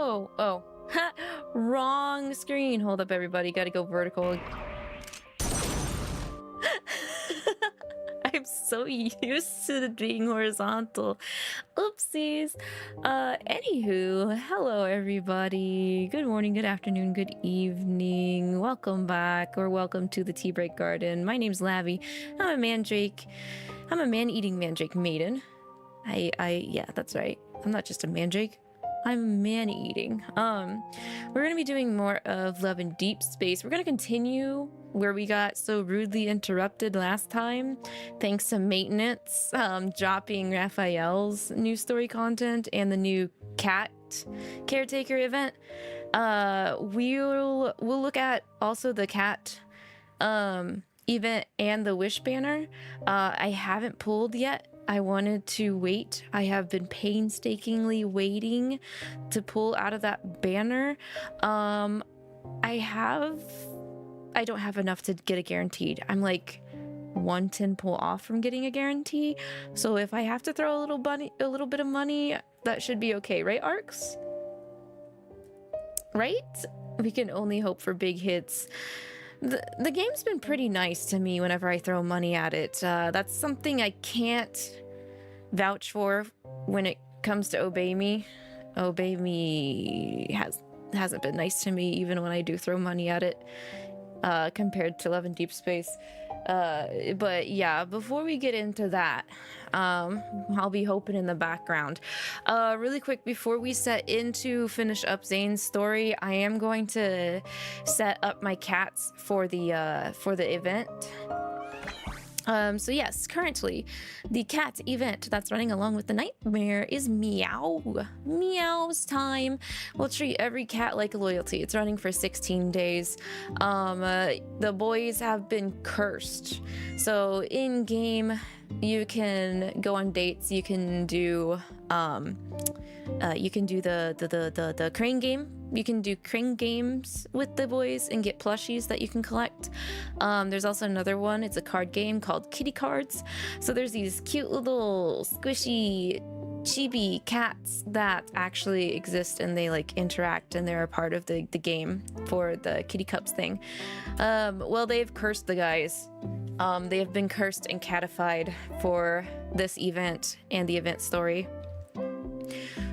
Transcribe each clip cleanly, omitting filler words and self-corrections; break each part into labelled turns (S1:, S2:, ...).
S1: No! Oh. Wrong screen. Hold up, everybody. Gotta go vertical. I'm so used to it being horizontal. Oopsies. Anywho, hello everybody. Good morning, good afternoon, good evening. Welcome back, or welcome to the Tea Break Garden. My name's Lavi. I'm a mandrake. I'm a man-eating mandrake maiden. Yeah, that's right. I'm not just a mandrake. I'm man-eating. We're gonna be doing more of Love in Deepspace. We're gonna continue where we got so rudely interrupted last time, thanks to maintenance, dropping Raphael's new story content and the new cat caretaker event. We'll look at also the cat event and the wish banner. I haven't pulled yet. I wanted to wait. I have been painstakingly waiting to pull out of that banner. I don't have enough to get a guaranteed. I'm like 110 pull off from getting a guarantee. So if I have to throw a little bit of money, that should be okay, right, Arcs? Right? We can only hope for big hits. The game's been pretty nice to me whenever I throw money at it. That's something I can't vouch for when it comes to Obey Me. Obey Me hasn't been nice to me even when I do throw money at it, compared to Love in Deepspace. But yeah, before we get into that, I'll be hoping in the background. Really quick, before we set into finish up Zayne's story, I am going to set up my cats for the event. So yes, currently the cat event that's running along with the nightmare is Meow. Meow's time. We'll treat every cat like a loyalty. It's running for 16 days. The boys have been cursed. So in game, you can go on dates. You can do the crane game. You can do crane games with the boys and get plushies that you can collect. There's also another one. It's a card game called Kitty Cards. So there's these cute little squishy chibi cats that actually exist, and they like interact, and they're a part of the game for the kitty cups thing. Well, they've cursed the guys. They have been cursed and catified for this event and the event story.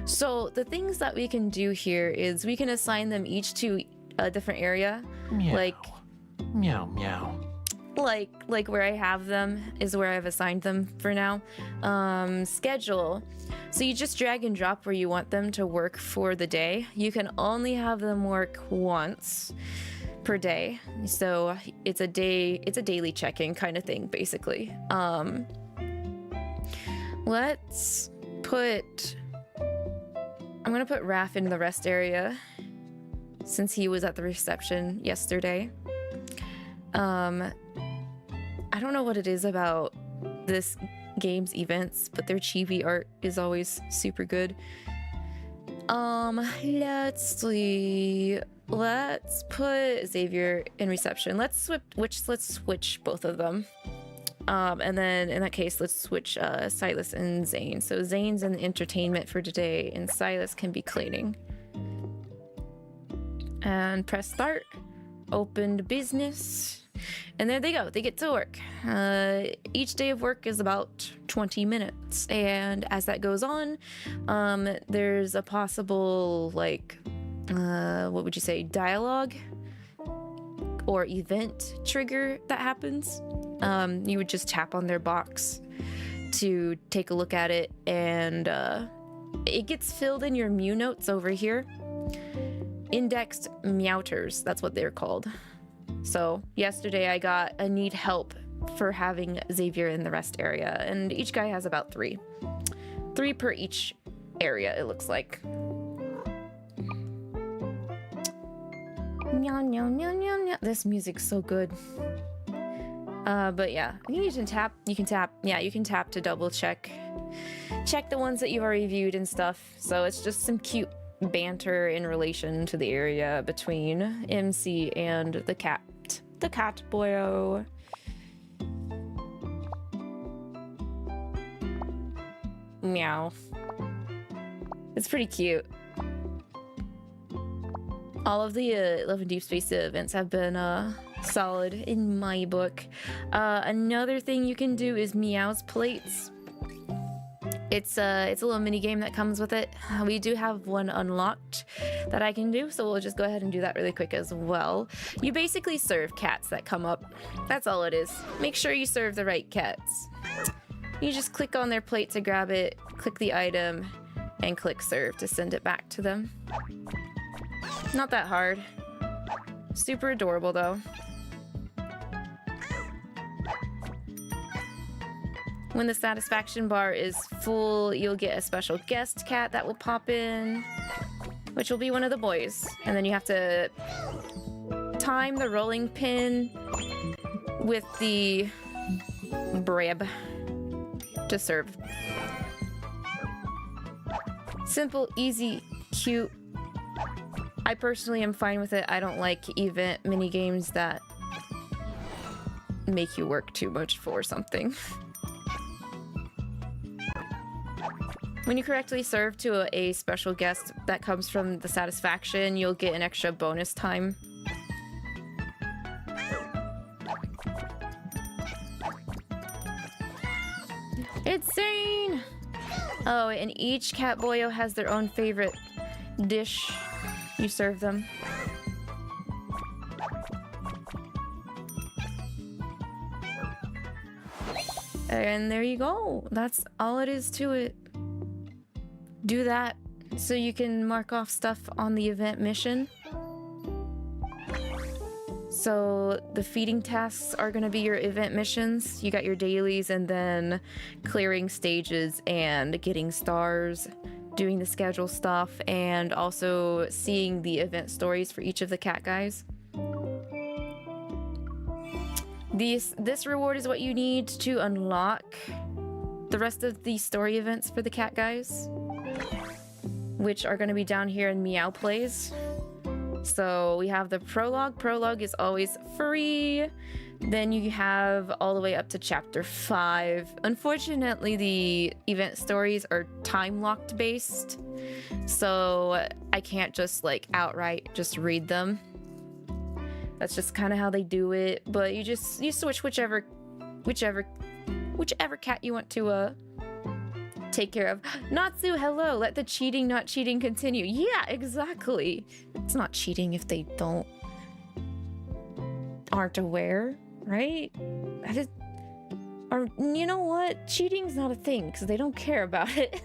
S1: So the things that we can do here is we can assign them each to a different area.
S2: Meow.
S1: Like
S2: meow meow.
S1: Like where I have them is where I've assigned them for now. Schedule. So you just drag and drop where you want them to work for the day. You can only have them work once per day. So it's a daily check-in kind of thing, basically. Let's put... I'm gonna put Raph in the rest area since he was at the reception yesterday. I don't know what it is about this game's events, but their chibi art is always super good. Let's see. Let's put Xavier in reception. Let's switch both of them. And then in that case, let's switch Sylus and Zayne. So Zayne's in entertainment for today, and Sylus can be cleaning. And press start. Opened business. And there they go. They get to work. Each day of work is about 20 minutes. And as that goes on, there's a possible, like, what would you say, dialogue or event trigger that happens. You would just tap on their box to take a look at it, and it gets filled in your Mew notes over here. Indexed Meowters, that's what they're called. So yesterday I got a need help for having Xavier in the rest area, and each guy has about three per each area, it looks like. Meow, meow, meow, meow, meow. This music's so good. But yeah, you can tap to double check the ones that you've already viewed and stuff. So it's just some cute banter in relation to the area between MC and the cat boyo. Meow. It's pretty cute. All of the Love and Deepspace events have been solid in my book. Another thing you can do is Meow's plates. It's a little mini game that comes with it. We do have one unlocked that I can do, so we'll just go ahead and do that really quick as well. You basically serve cats that come up. That's all it is. Make sure you serve the right cats. You just click on their plate to grab it, click the item, and click serve to send it back to them. Not that hard. Super adorable though. When the satisfaction bar is full, you'll get a special guest cat that will pop in, which will be one of the boys. And then you have to time the rolling pin with the breb to serve. Simple, easy, cute. I personally am fine with it. I don't like event mini games that make you work too much for something. When you correctly serve to a special guest that comes from the satisfaction, you'll get an extra bonus time. It's Zayne! Oh, and each cat boyo has their own favorite dish you serve them. And there you go. That's all it is to it. Do that so you can mark off stuff on the event mission. So the feeding tasks are going to be your event missions. You got your dailies and then clearing stages and getting stars, doing the schedule stuff, and also seeing the event stories for each of the cat guys. This reward is what you need to unlock the rest of the story events for the cat guys, which are going to be down here in Meow Plays. So we have the prologue. Prologue is always free. Then you have all the way up to chapter 5. Unfortunately, the event stories are time locked based, so I can't just like outright just read them. That's just kind of how they do it. But you switch whichever cat you want to take care of. Natsu, hello. Let the cheating, not cheating continue. Yeah, exactly. It's not cheating if they aren't aware, right? Or you know what? Cheating's not a thing because they don't care about it.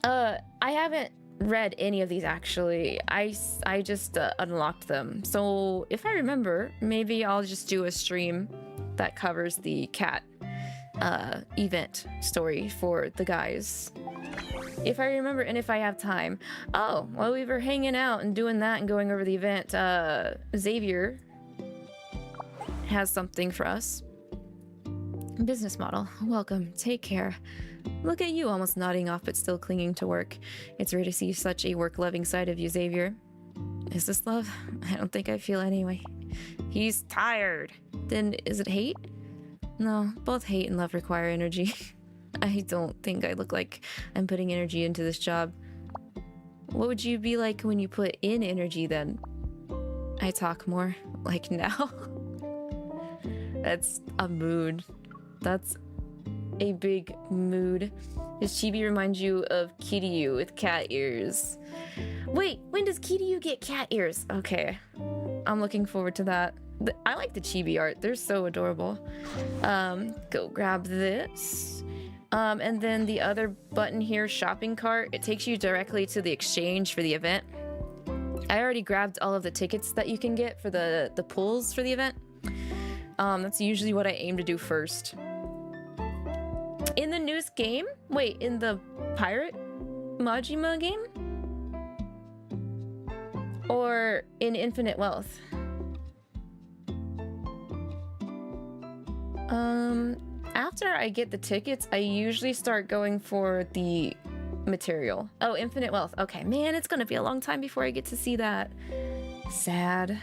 S1: I haven't read any of these actually. I just unlocked them. So if I remember, maybe I'll just do a stream that covers the cat event story for the guys. If I remember and if I have time. Oh, while we were hanging out and doing that and going over the event, Xavier has something for us. Business model. Welcome. Take care. Look at you, almost nodding off but still clinging to work. It's rare to see such a work-loving side of you, Xavier. Is this love? I don't think I feel anyway. He's tired. Then is it hate? No, both hate and love require energy. I don't think I look like I'm putting energy into this job. What would you be like when you put in energy then? I talk more, like now. That's a mood. That's a big mood. Does Chibi remind you of Kiryu with cat ears? Wait, when does Kiryu get cat ears? Okay, I'm looking forward to that. I like the Chibi art. They're so adorable. Go grab this. And then the other button here, shopping cart, it takes you directly to the exchange for the event. I already grabbed all of the tickets that you can get for the pulls for the event. That's usually what I aim to do first. In the newest game? Wait, in the Pirate Majima game? Or in Infinite Wealth? After I get the tickets, I usually start going for the material. Oh, Infinite Wealth. Okay, man, it's gonna be a long time before I get to see that. Sad.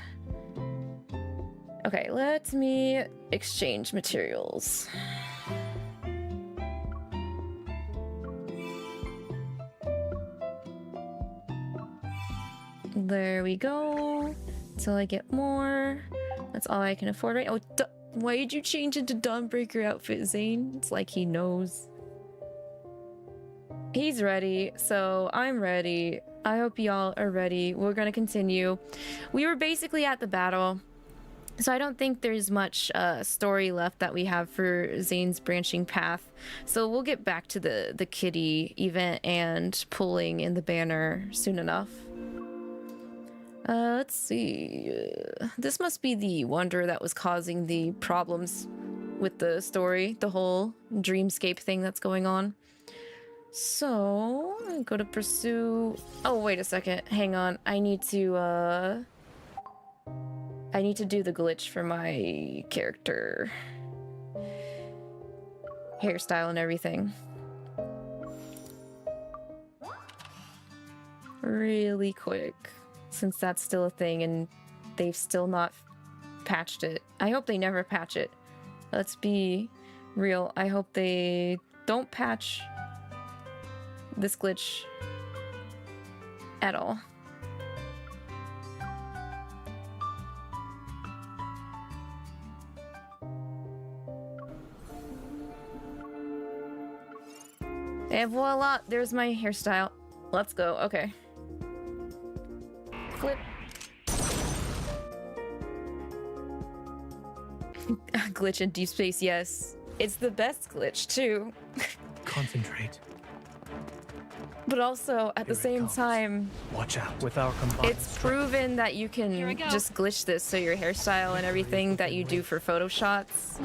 S1: Okay, let me exchange materials. There we go. Till I get more. That's all I can afford right. Oh, why did you change into Dawnbreaker outfit, Zayne? It's like he knows. He's ready, so I'm ready. I hope y'all are ready. We're gonna continue. We were basically at the battle, so I don't think there's much story left that we have for Zayne's branching path. So we'll get back to the kitty event and pulling in the banner soon enough. Let's see. This must be the wonder that was causing the problems with the story, the whole dreamscape thing that's going on. So, go to pursue. Oh, wait a second. Hang on. I need to do the glitch for my character. Hairstyle and everything. Really quick. Since that's still a thing and they've still not patched it. I hope they never patch it. Let's be real. I hope they don't patch this glitch at all. And voila, there's my hairstyle. Let's go. Okay. Flip. Glitch in Deepspace, yes. It's the best glitch, too.
S3: Concentrate.
S1: But also, at the same time,
S3: watch out with our combined
S1: it's proven that you can just glitch this so your hairstyle and everything that you do for photo shots,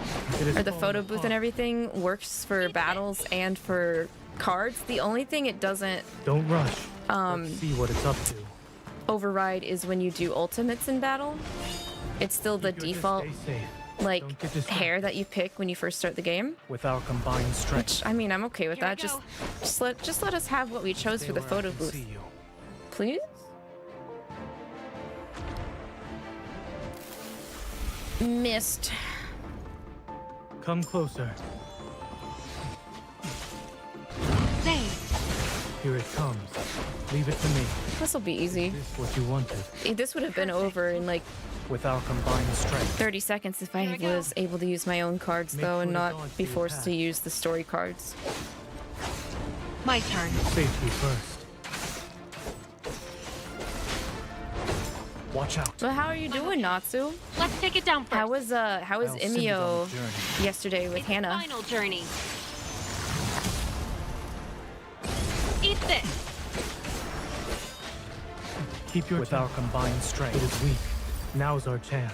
S1: or the photo booth and everything, works for battles and for cards. The only thing it doesn't
S3: don't rush. Let's see what it's up to.
S1: Override is when you do ultimates in battle. It's still the default like hair that you pick when you first start the game.
S3: With our combined strength.
S1: Which, I mean, I'm okay with that. Just let us have what we chose for the photo booth. Please? Missed.
S3: Come closer.
S4: Zayne.
S3: Here it comes. Leave it to me.
S1: This will be easy.
S3: Is this what you wanted?
S1: This would have been over in like
S3: with our combined strength.
S1: 30 seconds if I was able to use my own cards though and not be forced to use the story cards.
S4: My turn.
S3: Safety first. Watch out.
S1: But how are you doing, Natsu?
S4: Let's take it down first.
S1: How was Imio yesterday with Hannah?
S4: Final journey. Eat this.
S3: Keep your with our combined strength. It is weak. Now's our chance.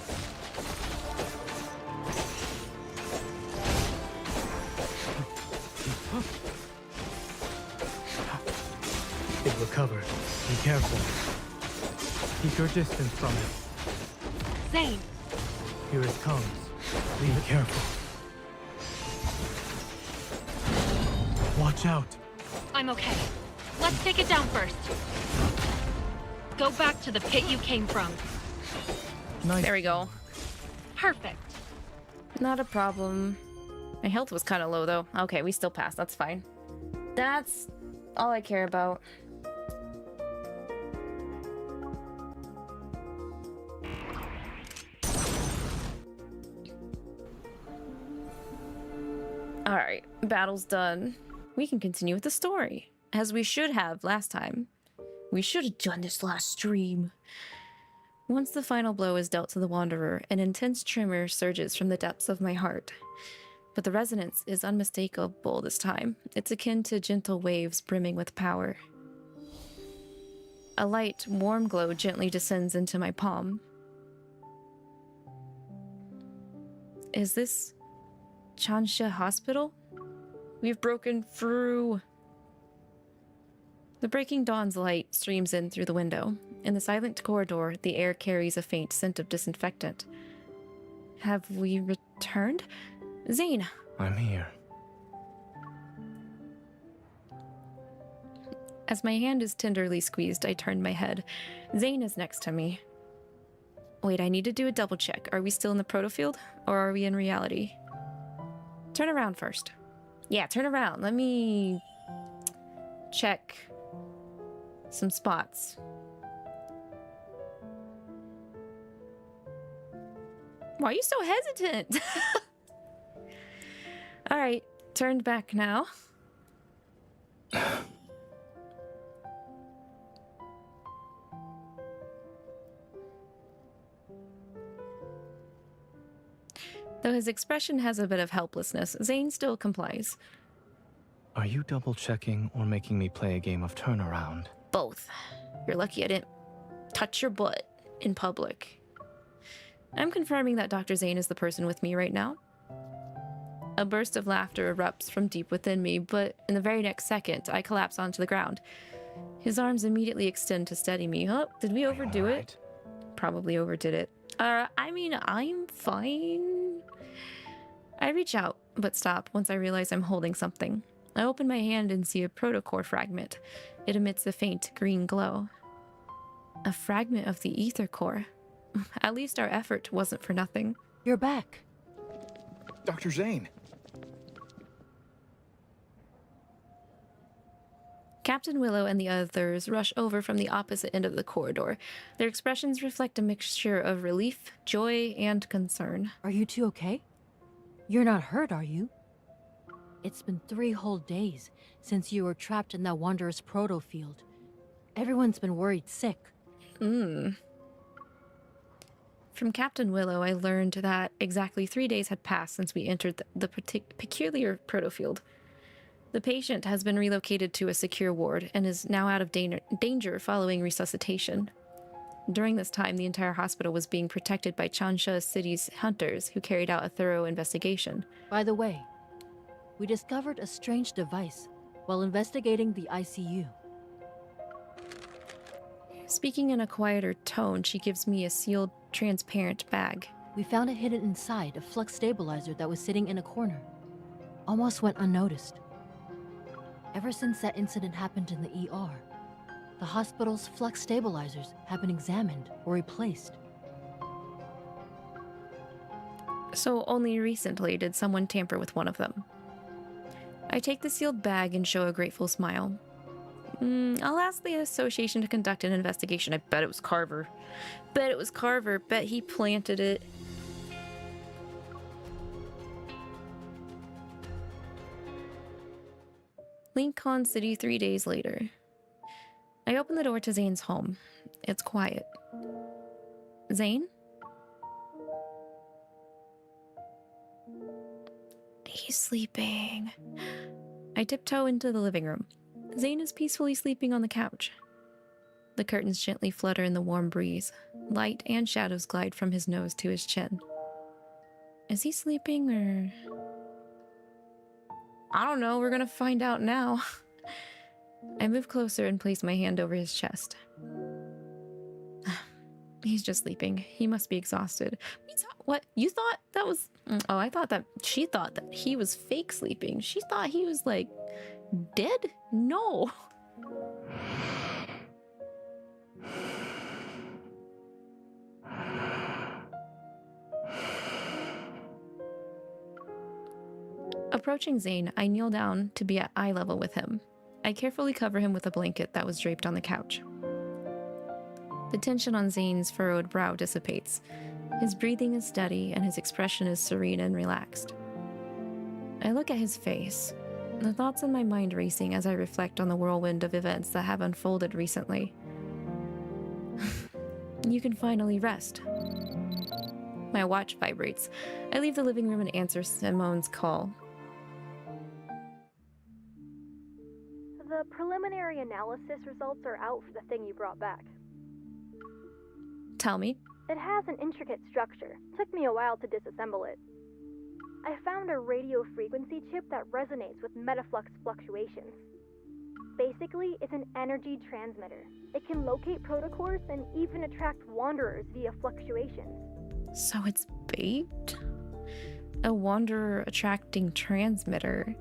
S3: It recovered. Be careful. Keep your distance from it.
S4: Zayne.
S3: Here it comes. Be careful. Watch out.
S4: I'm okay. Let's take it down first. Go back to the pit you came from.
S3: Nice.
S1: There we go.
S4: Perfect.
S1: Not a problem. My health was kind of low though. Okay, we still passed. That's fine. That's all I care about. Alright, battle's done. We can continue with the story, as we should have last time. We should have done this last stream. Once the final blow is dealt to the Wanderer, an intense tremor surges from the depths of my heart. But the resonance is unmistakable this time. It's akin to gentle waves brimming with power. A light, warm glow gently descends into my palm. Is this Chansha Hospital? We've broken through. The breaking dawn's light streams in through the window. In the silent corridor, the air carries a faint scent of disinfectant. Have we returned? Zayne!
S3: I'm here.
S1: As my hand is tenderly squeezed, I turn my head. Zayne is next to me. Wait, I need to do a double check. Are we still in the protofield? Or are we in reality? Turn around first. Yeah, turn around. Let me check some spots. Why are you so hesitant? All right, turned back now. Though his expression has a bit of helplessness, Zayne still complies.
S3: Are you double-checking or making me play a game of turnaround?
S1: Both. You're lucky I didn't touch your butt in public. I'm confirming that Dr. Zayne is the person with me right now. A burst of laughter erupts from deep within me, but in the very next second, I collapse onto the ground. His arms immediately extend to steady me. Oh, did we overdo it? Probably overdid it. I mean, I'm fine. I reach out, but stop once I realize I'm holding something. I open my hand and see a protocore fragment. It emits a faint green glow. A fragment of the ether core. At least our effort wasn't for nothing.
S5: You're back.
S6: Dr. Zayne.
S1: Captain Willow and the others rush over from the opposite end of the corridor. Their expressions reflect a mixture of relief, joy, and concern.
S5: Are you two okay? You're not hurt, are you? It's been 3 whole days since you were trapped in that Wanderer's proto field. Everyone's been worried sick.
S1: From Captain Willow, I learned that exactly 3 days had passed since we entered the peculiar protofield. The patient has been relocated to a secure ward and is now out of danger following resuscitation. During this time, the entire hospital was being protected by Changsha City's hunters, who carried out a thorough investigation.
S5: By the way, we discovered a strange device while investigating the ICU.
S1: Speaking in a quieter tone, she gives me a sealed, transparent bag.
S5: We found it hidden inside a flux stabilizer that was sitting in a corner. Almost went unnoticed. Ever since that incident happened in the ER, the hospital's flux stabilizers have been examined or replaced.
S1: So only recently did someone tamper with one of them. I take the sealed bag and show a grateful smile. I'll ask the association to conduct an investigation. I bet it was Carver. Bet he planted it. Lincoln City 3 days later. I open the door to Zayne's home. It's quiet. Zayne? He's sleeping. I tiptoe into the living room. Zayne is peacefully sleeping on the couch. The curtains gently flutter in the warm breeze. Light and shadows glide from his nose to his chin. Is he sleeping or... I don't know, we're gonna find out now. I move closer and place my hand over his chest. He's just sleeping. He must be exhausted. What? You thought that was... Oh, I thought that... She thought that he was fake sleeping. She thought he was, like, dead? No. Approaching Zayne, I kneel down to be at eye level with him. I carefully cover him with a blanket that was draped on the couch. The tension on Zayne's furrowed brow dissipates. His breathing is steady and his expression is serene and relaxed. I look at his face, the thoughts in my mind racing as I reflect on the whirlwind of events that have unfolded recently. You can finally rest. My watch vibrates. I leave the living room and answer Simone's call.
S7: The preliminary analysis results are out for the thing you brought back.
S1: Tell me.
S7: It has an intricate structure. Took me a while to disassemble it. I found a radio frequency chip that resonates with metaflux fluctuations. Basically, it's an energy transmitter. It can locate protocores and even attract wanderers via fluctuations.
S1: So it's bait? A wanderer attracting transmitter.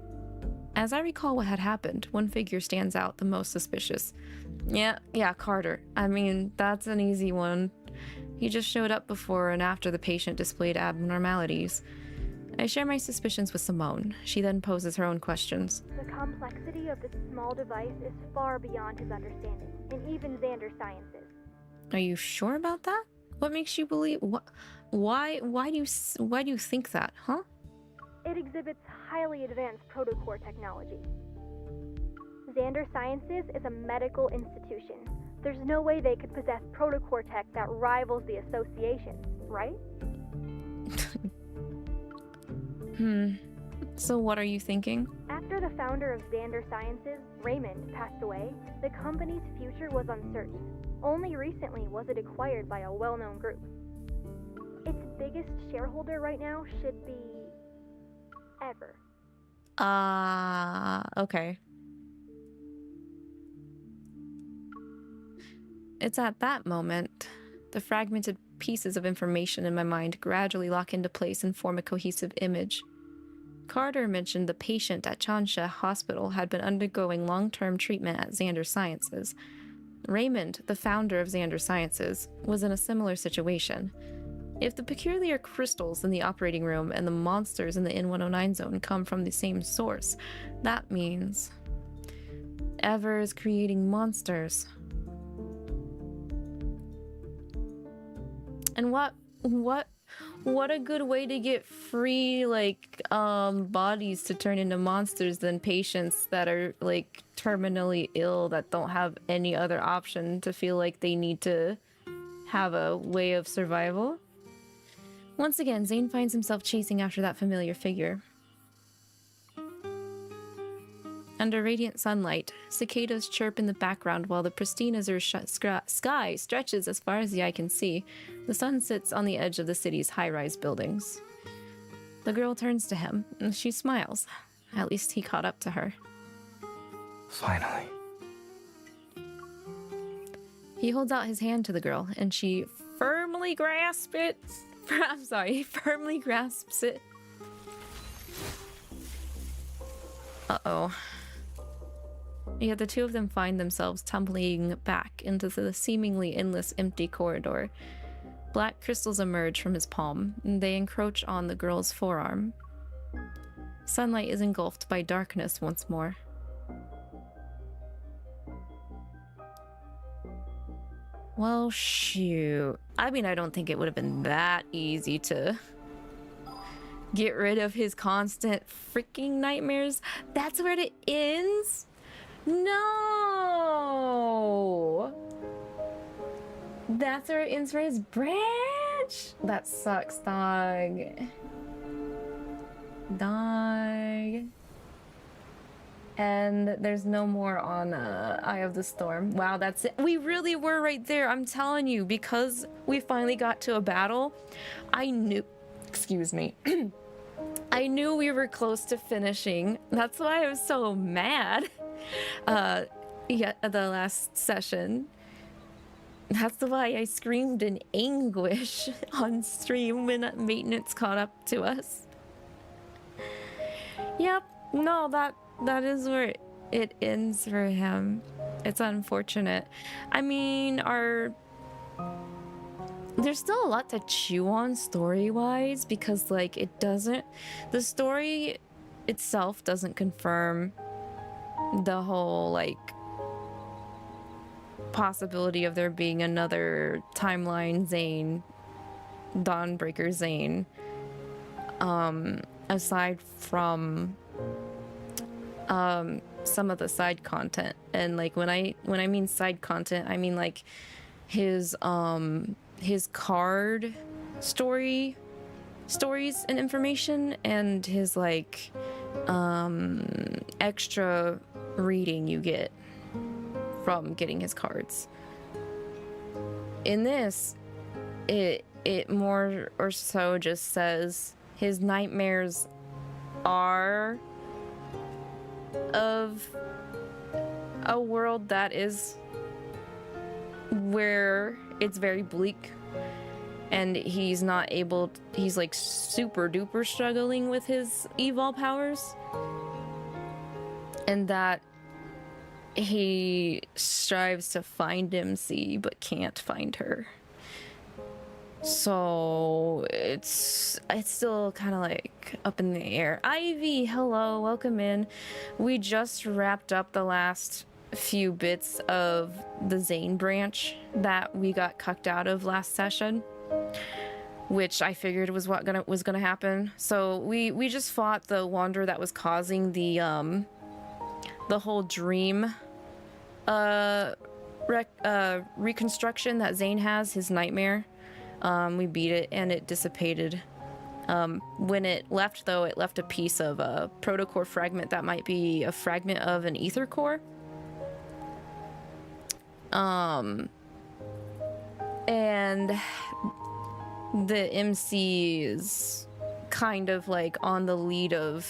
S1: As I recall what had happened, one figure stands out the most suspicious. Yeah, Carter. I mean, that's an easy one. He just showed up before and after the patient displayed abnormalities. I share my suspicions with Simone. She then poses her own questions.
S7: The complexity of this small device is far beyond his understanding, and even Xander's sciences.
S1: Are you sure about that? What makes you believe? Why do you think that? Huh?
S7: It exhibits highly advanced protocore technology. Xander Sciences is a medical institution. There's no way they could possess protocore tech that rivals the association, right?
S1: So what are you thinking?
S7: After the founder of Xander Sciences, Raymond, passed away, the company's future was uncertain. Only recently was it acquired by a well-known group. Its biggest shareholder right now should be... Ever.
S1: Okay. It's at that moment, the fragmented pieces of information in my mind gradually lock into place and form a cohesive image. Carter mentioned the patient at 𝐶𝐿 Hospital had been undergoing long-term treatment at Xander Sciences. Raymond, the founder of Xander Sciences, was in a similar situation. If the peculiar crystals in the operating room and the monsters in the N109 zone come from the same source, that means 𝐒𝐿 is creating monsters. And what a good way to get free, like, bodies to turn into monsters than patients that are, like, terminally ill that don't have any other option to feel like they need to have a way of survival. Once again, Zayne finds himself chasing after that familiar figure. Under radiant sunlight, cicadas chirp in the background while the pristine azure sky stretches as far as the eye can see. The sun sits on the edge of the city's high-rise buildings. The girl turns to him, and she smiles. At least he caught up to her.
S6: Finally.
S1: He holds out his hand to the girl, and she firmly grasps it. Firmly grasps it. Uh-oh. Yet the two of them find themselves tumbling back into the seemingly endless empty corridor. Black crystals emerge from his palm, and they encroach on the girl's forearm. Sunlight is engulfed by darkness once more. Well, shoot. I mean, I don't think it would have been that easy to get rid of his constant freaking nightmares. That's where it ends? No! That's where it ends for his branch? That sucks, dog. Dog. And there's no more on Eye of the Storm. Wow, that's it. We really were right there. I'm telling you, because we finally got to a battle, I knew... Excuse me. I knew we were close to finishing. That's why I was so mad. Yeah, the last session. That's why I screamed in anguish on stream when maintenance caught up to us. Yep, no, that is where it ends for him. It's unfortunate. I mean, there's still a lot to chew on story-wise because, like, the story itself doesn't confirm the whole, like, possibility of there being another timeline Zayne, Dawnbreaker Zayne, aside from some of the side content. And like when I mean side content, I mean like his card stories and information, and his like extra reading you get from getting his cards. In this, it more or so just says his nightmares are of a world that is where it's very bleak and he's not able he's like super duper struggling with his evil powers, and that he strives to find MC but can't find her. So it's still kind of like up in the air. Ivy, hello, welcome in. We just wrapped up the last few bits of the Zayne branch that we got cucked out of last session. which I figured was what was gonna happen. So we just fought the wanderer that was causing the whole dream reconstruction that Zayne has, his nightmare. We beat it and it dissipated. When it left, though, it left a piece of a protocore fragment that might be a fragment of an ether core. And the MC is kind of like on the lead of,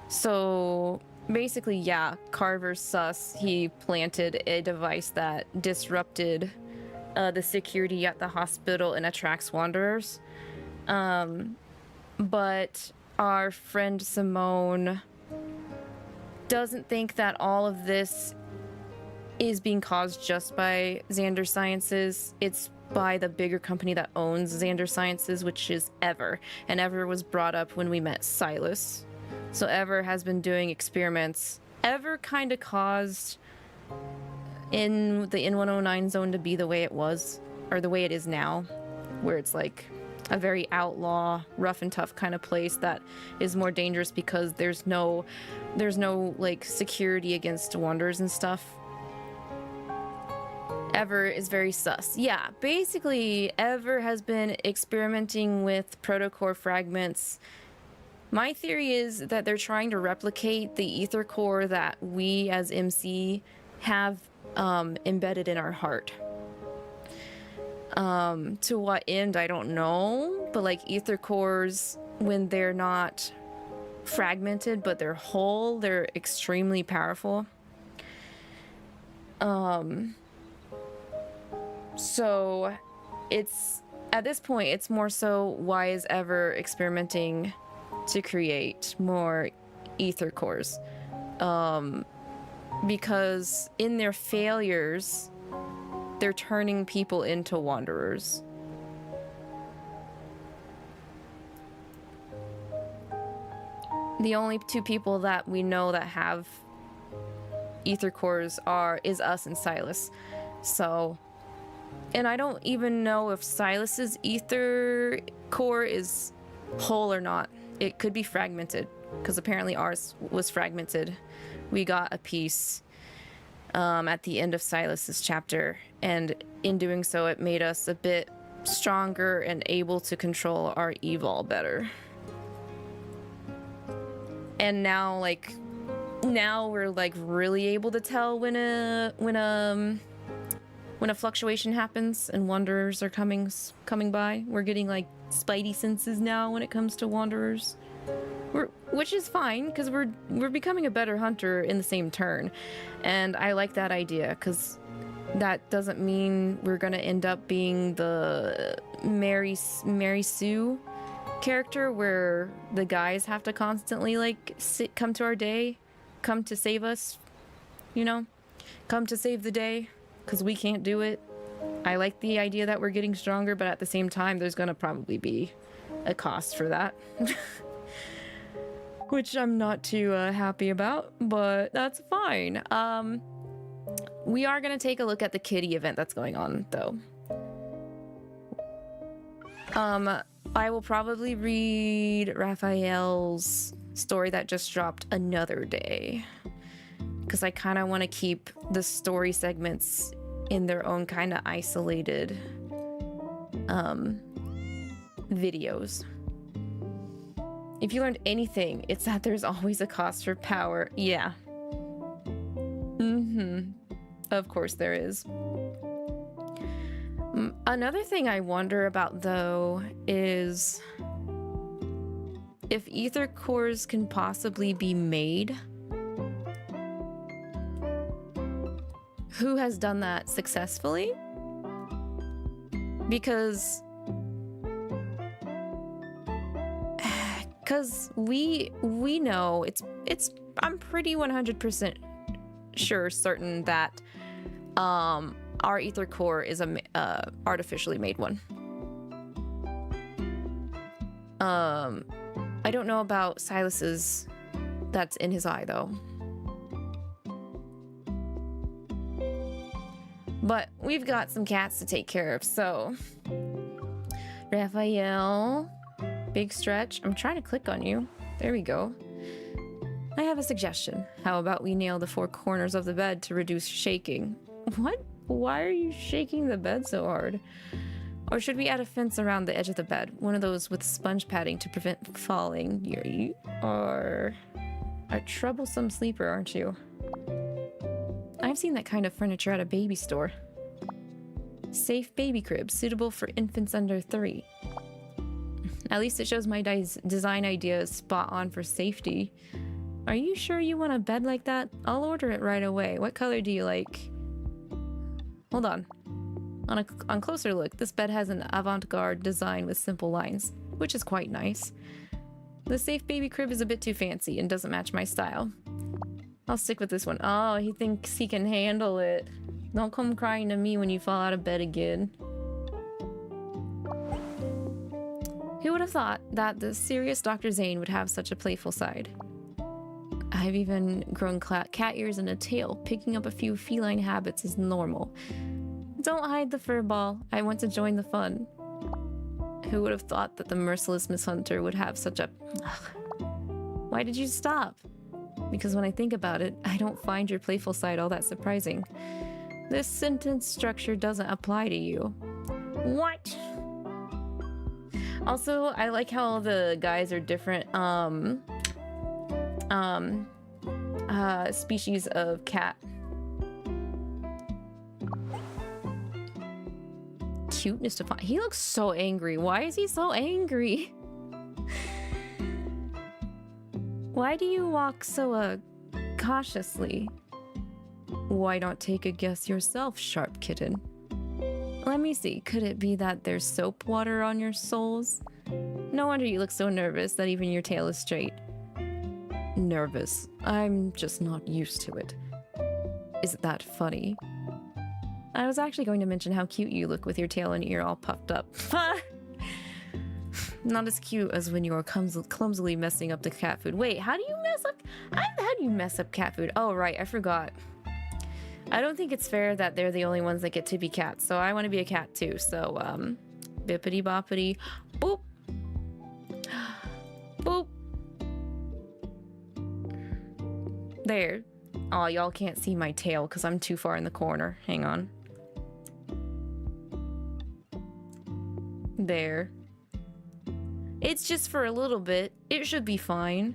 S1: so basically, yeah, Carver's sus. He planted a device that disrupted the security at the hospital and attracts wanderers. But our friend Simone doesn't think that all of this is being caused just by Xander Sciences. It's by the bigger company that owns Xander Sciences, which is ꞌEVR. And ꞌEVR was brought up when we met Sylus. So ꞌEVR has been doing experiments. ꞌEVR kind of caused in the N109 zone to be the way it was, or the way it is now, where it's like a very outlaw, rough and tough kind of place that is more dangerous because there's no like security against wanderers and stuff. ꞌEVR is very sus. Yeah, basically ꞌEVR has been experimenting with protocore fragments. My theory is that they're trying to replicate the ether core that we as MC have embedded in our heart. To what end, I don't know, but like ether cores, when they're not fragmented but they're whole, they're extremely powerful. So it's, at this point, it's more so, why is ꞌEVR experimenting to create more ether cores? Because in their failures, they're turning people into wanderers. The only two people that we know that have ether cores is us and Sylus. So, and I don't even know if Sylus's ether core is whole or not. It could be fragmented, because apparently ours was fragmented. We got a piece at the end of Sylus's chapter, and in doing so, it made us a bit stronger and able to control our evil better. And now, like, we're like really able to tell when a fluctuation happens and wanderers are coming by. We're getting like spidey senses now when it comes to wanderers. Which is fine, because we're becoming a better hunter in the same turn. And I like that idea, because that doesn't mean we're gonna end up being the Mary Sue character where the guys have to constantly like come to our day, come to save us, you know, come to save the day, because we can't do it. I like the idea that we're getting stronger, but at the same time, there's gonna probably be a cost for that. Which I'm not too happy about, but that's fine. We are gonna take a look at the kitty event that's going on, though. I will probably read Raphael's story that just dropped another day, because I kind of want to keep the story segments in their own kind of isolated videos. If you learned anything, it's that there's always a cost for power. Yeah. Of course there is. Another thing I wonder about, though, is if ether cores can possibly be made. Who has done that successfully? Because we know it's I'm pretty 100% certain that our ether core is a artificially made one. I don't know about Sylus's that's in his eye, though. But we've got some cats to take care of, so Raphael. Big stretch. I'm trying to click on you. There we go. I have a suggestion. How about we nail the 4 corners of the bed to reduce shaking? What? Why are you shaking the bed so hard? Or should we add a fence around the edge of the bed? One of those with sponge padding to prevent falling. You are a troublesome sleeper, aren't you? I've seen that kind of furniture at a baby store. Safe baby crib, suitable for infants under 3. At least it shows my design idea is spot on for safety. Are you sure you want a bed like that? I'll order it right away. What color do you like? Hold on. On closer look, this bed has an avant-garde design with simple lines, which is quite nice. The safe baby crib is a bit too fancy and doesn't match my style. I'll stick with this one. Oh, he thinks he can handle it. Don't come crying to me when you fall out of bed again. Who would have thought that the serious Dr. Zayne would have such a playful side? I've even grown cat ears and a tail. Picking up a few feline habits is normal. Don't hide the fur ball. I want to join the fun. Who would have thought that the merciless Miss Hunter would have such a... Ugh. Why did you stop? Because when I think about it, I don't find your playful side all that surprising. This sentence structure doesn't apply to you. What? Also, I like how all the guys are different, species of cat. Cuteness to find. He looks so angry. Why is he so angry? Why do you walk so, cautiously? Why not take a guess yourself, sharp kitten? Let me see. Could it be that there's soap water on your soles? No wonder you look so nervous that even your tail is straight. Nervous. I'm just not used to it. Isn't that funny? I was actually going to mention how cute you look with your tail and ear all puffed up. Not as cute as when you are clumsily messing up the cat food. Wait, how do you mess up cat food? Oh, right, I forgot. I don't think it's fair that they're the only ones that get to be cats, so I want to be a cat too. So, bippity boppity, boop, boop. There. Oh, y'all can't see my tail because I'm too far in the corner. Hang on. There. It's just for a little bit. It should be fine.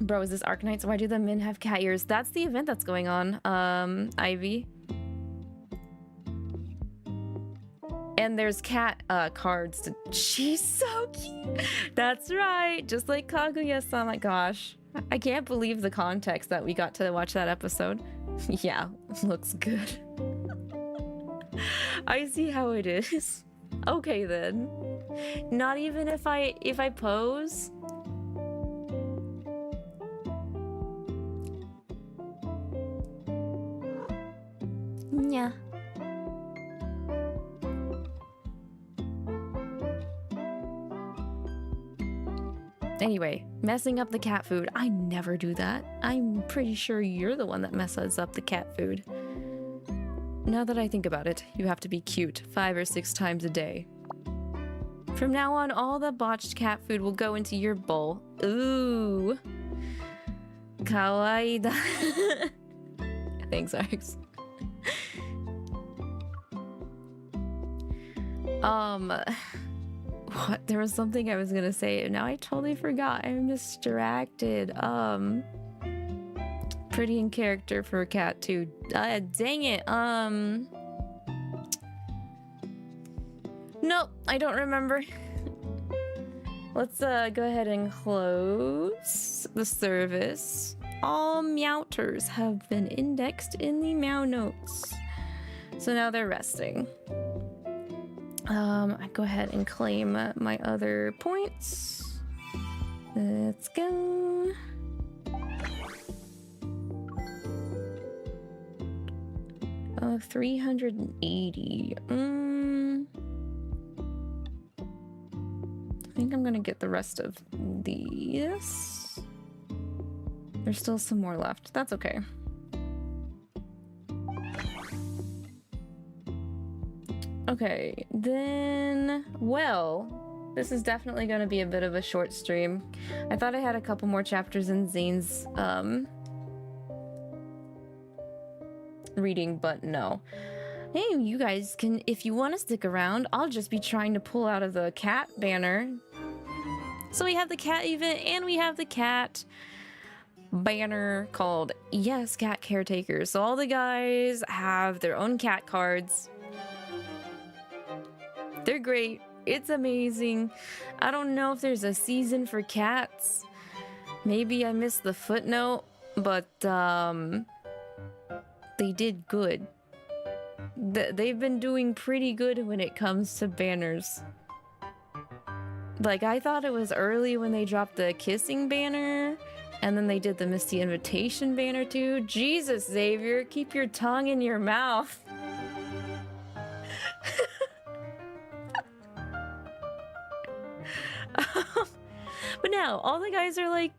S1: Bro, is this Arknights? Why do the men have cat ears? That's the event that's going on, Ivy. And there's cat cards. She's so cute. That's right. Just like Kaguya-san. Oh my gosh. I can't believe the context that we got to watch that episode. Yeah, looks good. I see how it is. Okay then. Not even if I pose? Yeah. Anyway, messing up the cat food. I never do that. I'm pretty sure you're the one that messes up the cat food. Now that I think about it, you have to be cute 5 or 6 times a day. From now on, all the botched cat food will go into your bowl. Ooh. Kawaii da. Thanks, Arx. What? There was something I was gonna say, and now I totally forgot. I'm distracted. Pretty in character for a cat too. Dang it. Nope, I don't remember. Let's go ahead and close the service. All meowters have been indexed in the meow notes. So now they're resting. I go ahead and claim my other points. Let's go. Oh, 380. I think I'm gonna get the rest of these. There's still some more left. That's okay. Okay, then, well, this is definitely going to be a bit of a short stream. I thought I had a couple more chapters in Zayne's reading, but no. Hey, you guys can, if you want to stick around, I'll just be trying to pull out of the cat banner. So we have the cat event and we have the cat banner called Yes, Cat Caretakers. So all the guys have their own cat cards. They're great. It's amazing. I don't know if there's a season for cats. Maybe I missed the footnote, but they did good. They've been doing pretty good when it comes to banners. Like, I thought it was early when they dropped the kissing banner, and then they did the Misty Invitation banner too. Jesus, Xavier, keep your tongue in your mouth. But no, all the guys are like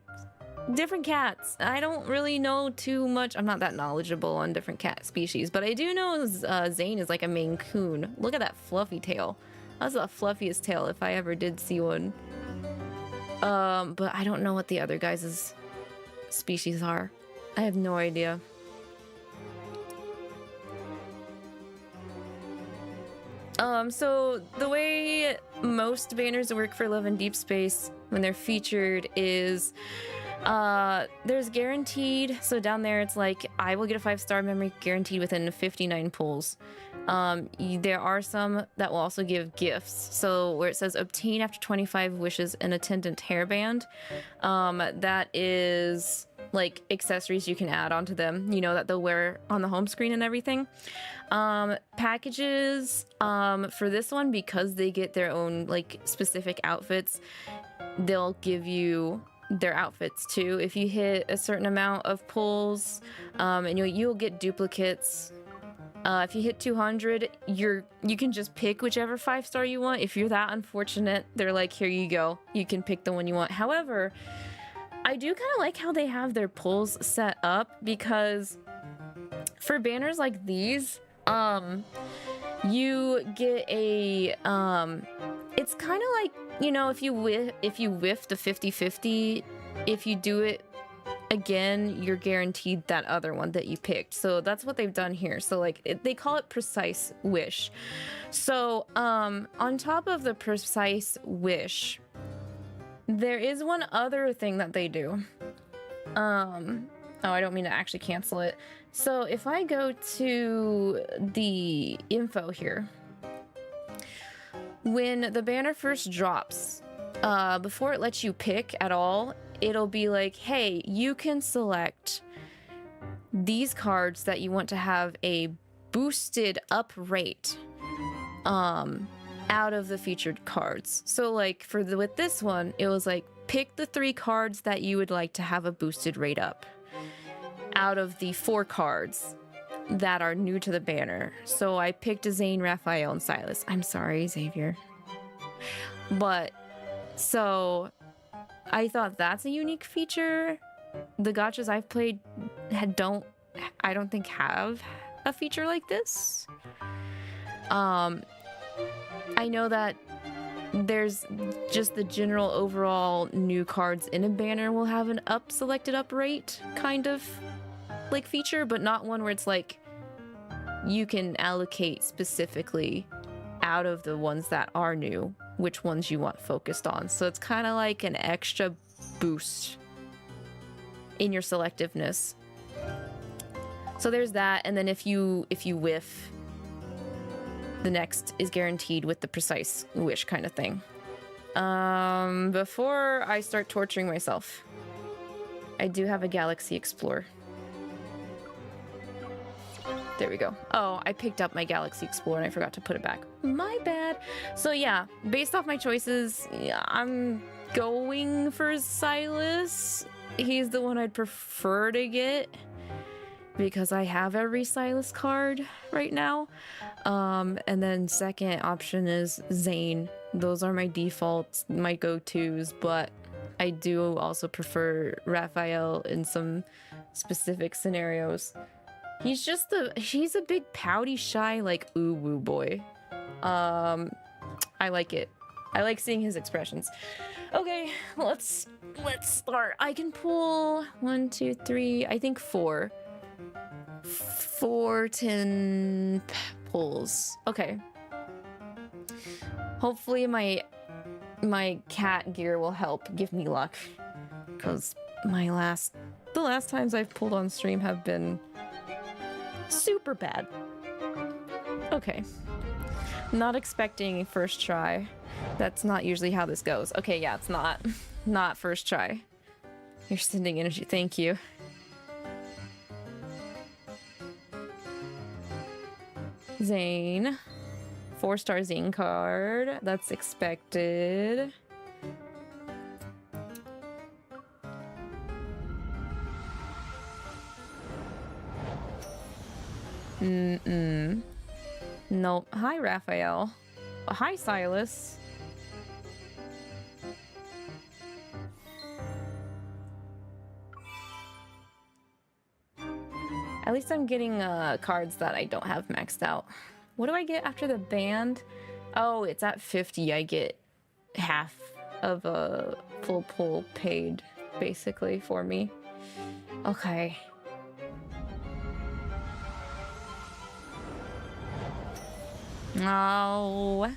S1: different cats. I don't really know too much. I'm not that knowledgeable on different cat species, but I do know Zayne is like a Maine Coon. Look at that fluffy tail. That's the fluffiest tail if I ever did see one. But I don't know what the other guys' species are. I have no idea. So the way most banners work for Love and Deepspace when they're featured is there's guaranteed, so down there it's like I will get a 5-star memory guaranteed within 59 pulls. There are some that will also give gifts, so where it says obtain after 25 wishes an attendant hairband, that is like accessories you can add onto them, you know, that they'll wear on the home screen and everything. Packages for this one, because they get their own like specific outfits, they'll give you their outfits too if you hit a certain amount of pulls, and you'll get duplicates. If you hit 200, you can just pick whichever 5-star you want. If you're that unfortunate, they're like, here you go, you can pick the one you want. However, I do kind of like how they have their pulls set up, because for banners like these, you get a it's kind of like, you know, if you whiff the 50-50, if you do it again, you're guaranteed that other one that you picked. So that's what they've done here. So like they call it precise wish. So on top of the precise wish, there is one other thing that they do. Oh, I don't mean to actually cancel it. So if I go to the info here, when the banner first drops, before it lets you pick at all, it'll be like, hey, you can select these cards that you want to have a boosted up rate out of the featured cards. So like with this one, it was like, pick the 3 cards that you would like to have a boosted rate up out of the 4 cards that are new to the banner. So I picked a Zayne, Raphael, and Sylus. I'm sorry, Xavier. But so I thought that's a unique feature. The gachas I've played I don't think have a feature like this. I know that there's just the general overall new cards in a banner will have an selected up rate kind of like feature, but not one where it's like you can allocate specifically out of the ones that are new which ones you want focused on. So it's kind of like an extra boost in your selectiveness. So there's that, and then if you whiff, the next is guaranteed with the precise wish kind of thing. Before I start torturing myself, I do have a Galaxy Explorer. There we go. Oh, I picked up my Galaxy Explorer and I forgot to put it back. My bad. So yeah, based off my choices, I'm going for Sylus. He's the one I'd prefer to get because I have every Sylus card right now. And then second option is Zayne. Those are my defaults, my go-tos, but I do also prefer Raphael in some specific scenarios. He's a big pouty, shy, like, ooh-woo boy. I like it. I like seeing his expressions. Okay, let's start. I can pull 1, 2, 3, I think 4. 4 10 pulls. Okay. Hopefully my cat gear will help give me luck, because the last times I've pulled on stream have been super bad. Okay. Not expecting first try. That's not usually how this goes. Okay, yeah, it's not first try. You're sending energy. Thank you. Zayne. 4-star Zayne card. That's expected. Nope. Hi, Raphael. Hi, Sylus. At least I'm getting cards that I don't have maxed out. What do I get after the band? Oh, it's at 50. I get half of a full pull paid, basically, for me. Okay. Oh.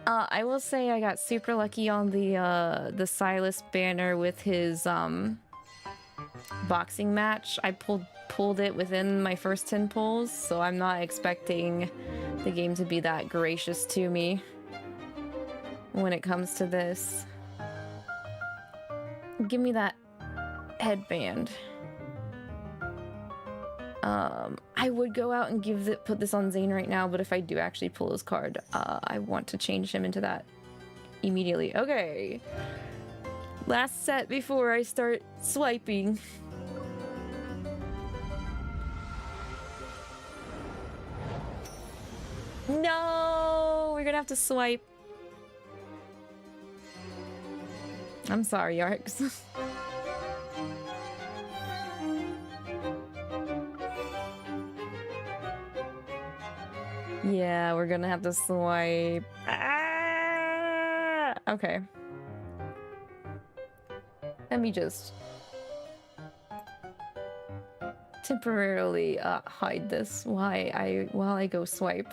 S1: I will say I got super lucky on the Sylus banner with his boxing match. I pulled it within my first 10 pulls, so I'm not expecting the game to be that gracious to me when it comes to this. Give me that headband. I would go out and put this on Zayne right now, but if I do actually pull his card, I want to change him into that immediately. Okay. Last set before I start swiping. No, we're gonna have to swipe. I'm sorry, Yarks. Yeah, we're gonna have to swipe. Ah! Okay. Let me just temporarily hide this while I go swipe.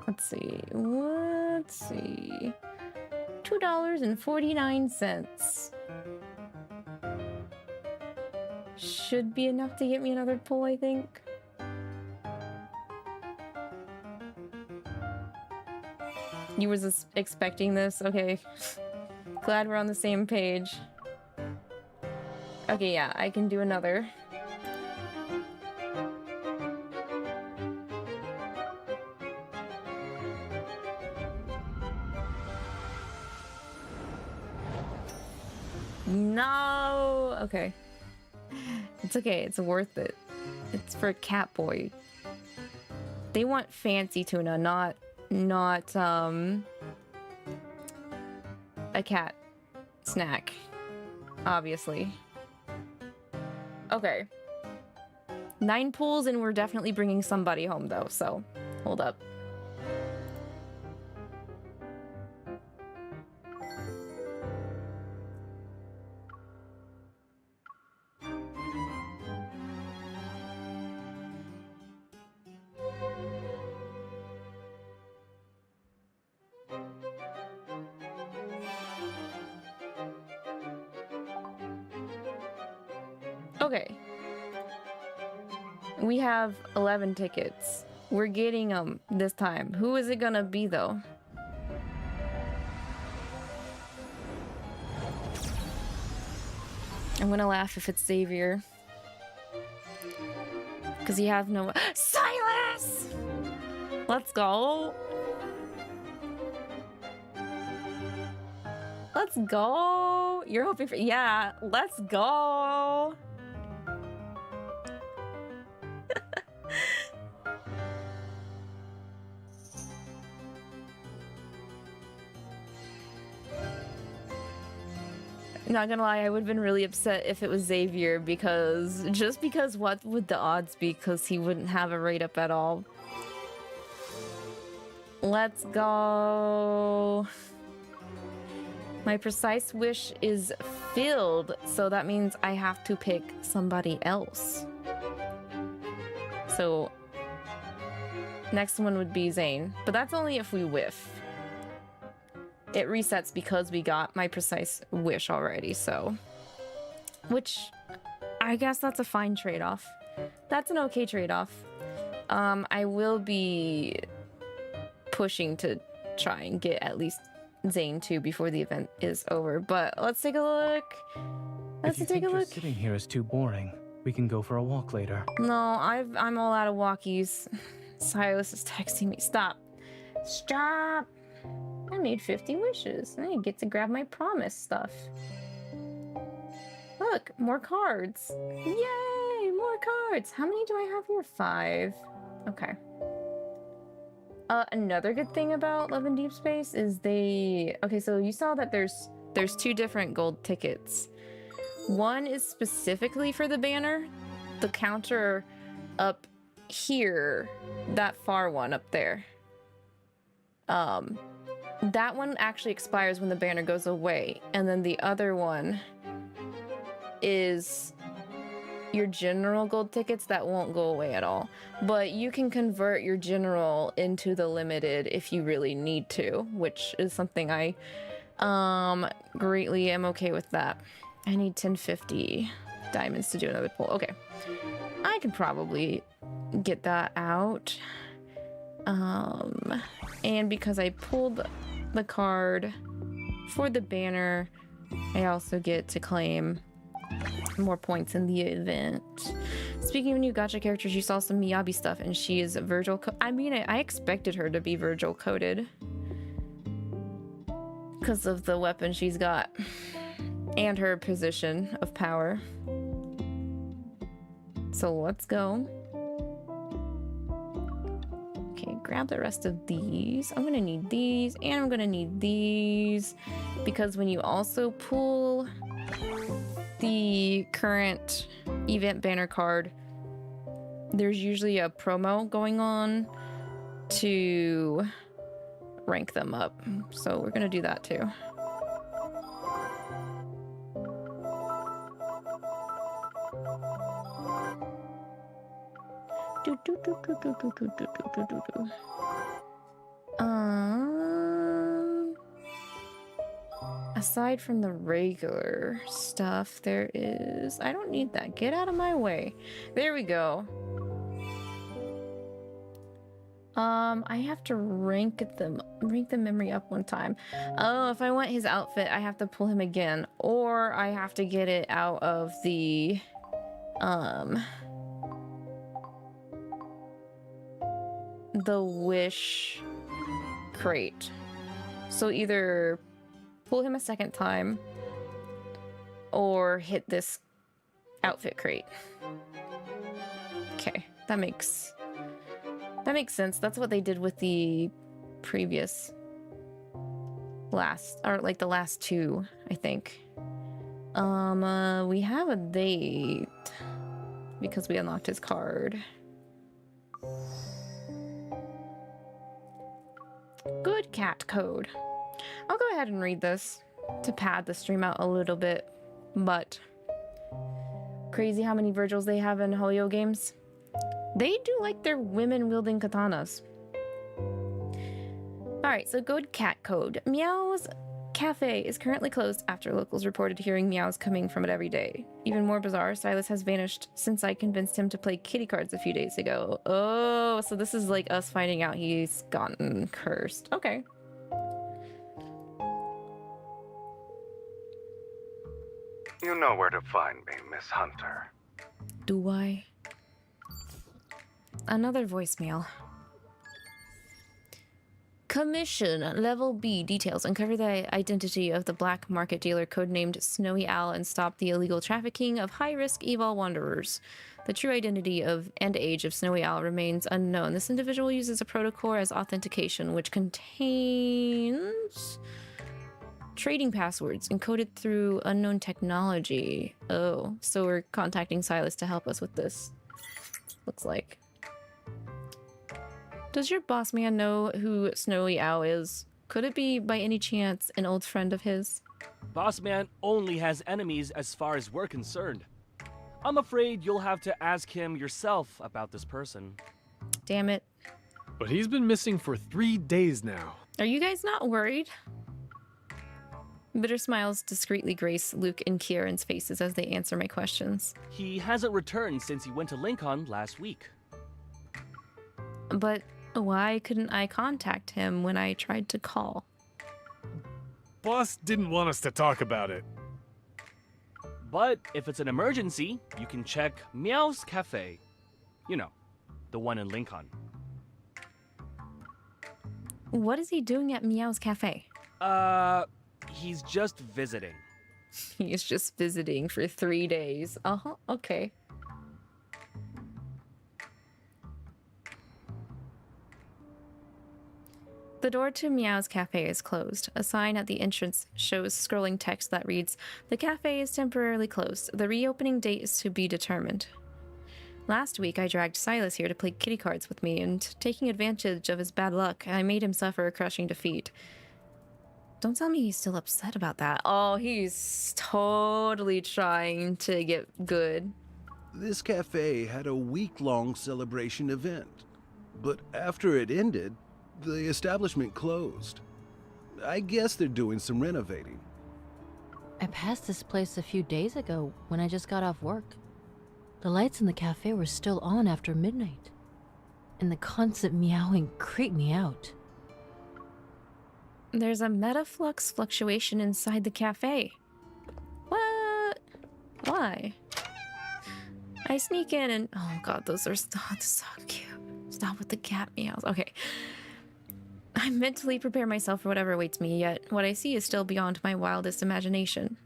S1: Let's see. $2.49. Should be enough to get me another pull, I think. You was expecting this? Okay. Glad we're on the same page. Okay, yeah, I can do another. No! Okay. It's okay, it's worth it. It's for Cat Boy. They want fancy tuna, not a cat snack. Obviously. Okay. 9 pulls and we're definitely bringing somebody home though, so hold up. Okay. We have 11 tickets. We're getting them this time. Who is it gonna be though? I'm gonna laugh if it's Xavier. Because you have no... Sylus! Let's go! Let's go! You're hoping for... Yeah, let's go! Not gonna lie, I would have been really upset if it was Xavier because what would the odds be? Because he wouldn't have a rate up at all. Let's go. My precise wish is filled, so that means I have to pick somebody else. So next one would be Zayne, but that's only if we whiff. It resets because we got my precise wish already, so... Which, I guess that's a fine trade-off. That's an okay trade-off. I will be pushing to try and get at least Zayne 2 before the event is over, but let's take a look. Let's take a look.
S3: Sitting here is too boring. We can go for a walk later.
S1: No, I'm all out of walkies. Sylus is texting me. Stop. Stop! I made 50 wishes. I get to grab my promise stuff. Look, more cards. Yay, more cards. How many do I have here? 5. Okay. Another good thing about Love and Deepspace is okay, so you saw that there's 2 different gold tickets. One is specifically for the banner. The counter up here, that far one up there. That one actually expires when the banner goes away, and then the other one is your general gold tickets that won't go away at all. But you can convert your general into the limited if you really need to, which is something I greatly am okay with that. I need 1050 diamonds to do another pull. Okay. I can probably get that out. And because I pulled the card for the banner, I also get to claim more points in the event. Speaking of new gacha characters, you saw some Miyabi stuff, and she is Virgil. I mean, I expected her to be Virgil coded because of the weapon she's got and her position of power. So let's go. Okay, grab the rest of these. I'm gonna need these, and I'm gonna need these, because when you also pull the current event banner card, there's usually a promo going on to rank them up. So we're gonna do that too. Aside from the regular stuff, there is... I don't need that. Get out of my way. There we go. I have to rank the memory up one time. Oh, if I want his outfit, I have to pull him again, or I have to get it out of the wish crate. So either pull him a second time or hit this outfit crate. Okay, that makes sense. That's what they did with the previous the last 2, I think. We have a date because we unlocked his card. Goodcat code. I'll go ahead and read this to pad the stream out a little bit, but crazy how many Virgils they have in Hoyo games. They do like their women wielding katanas. Alright, so Goodcat code. Meow's cafe is currently closed after locals reported hearing meows coming from it every day. Even more bizarre, Sylus has vanished since I convinced him to play kitty cards a few days ago. Oh, so this is like us finding out he's gotten cursed. Okay.
S8: You know where to find me, Miss Hunter.
S1: Do I? Another voicemail. Commission Level B details. Uncover the identity of the black market dealer codenamed Snowy Owl and stop the illegal trafficking of high-risk evil wanderers. The true identity of and age of Snowy Owl remains unknown. This individual uses a protocore as authentication, which contains trading passwords encoded through unknown technology. Oh, so we're contacting Sylus to help us with this. Looks like. Does your boss man know who Snowy Owl is? Could it be, by any chance, an old friend of his?
S9: Boss man only has enemies as far as we're concerned. I'm afraid you'll have to ask him yourself about this person.
S1: Damn it.
S3: But he's been missing for 3 days now.
S1: Are you guys not worried? Bitter smiles discreetly grace Luke and Kieran's faces as they answer my questions.
S9: He hasn't returned since he went to Lincoln last week.
S1: But why couldn't I contact him when I tried to call?
S3: Boss didn't want us to talk about it.
S9: But if it's an emergency, you can check Meow's Cafe. You know, the one in Lincoln.
S1: What is he doing at Meow's Cafe?
S9: He's just visiting.
S1: He's just visiting for 3 days. Uh-huh, okay. The door to Meow's Cafe is closed. A sign at the entrance shows scrolling text that reads, "The cafe is temporarily closed. The reopening date is to be determined." Last week, I dragged Sylus here to play kitty cards with me, and taking advantage of his bad luck, I made him suffer a crushing defeat. Don't tell me he's still upset about that. Oh, he's totally trying to get good.
S10: This cafe had a week-long celebration event, but after it ended, the establishment closed. I guess they're doing some renovating.
S5: I passed this place a few days ago when I just got off work. The lights in the cafe were still on after midnight, and the constant meowing creeped me out.
S1: There's a metaflux fluctuation inside the cafe. What? Why? I sneak in and... Oh god, those are so cute. Stop with the cat meows. Okay. I mentally prepare myself for whatever awaits me, yet what I see is still beyond my wildest imagination.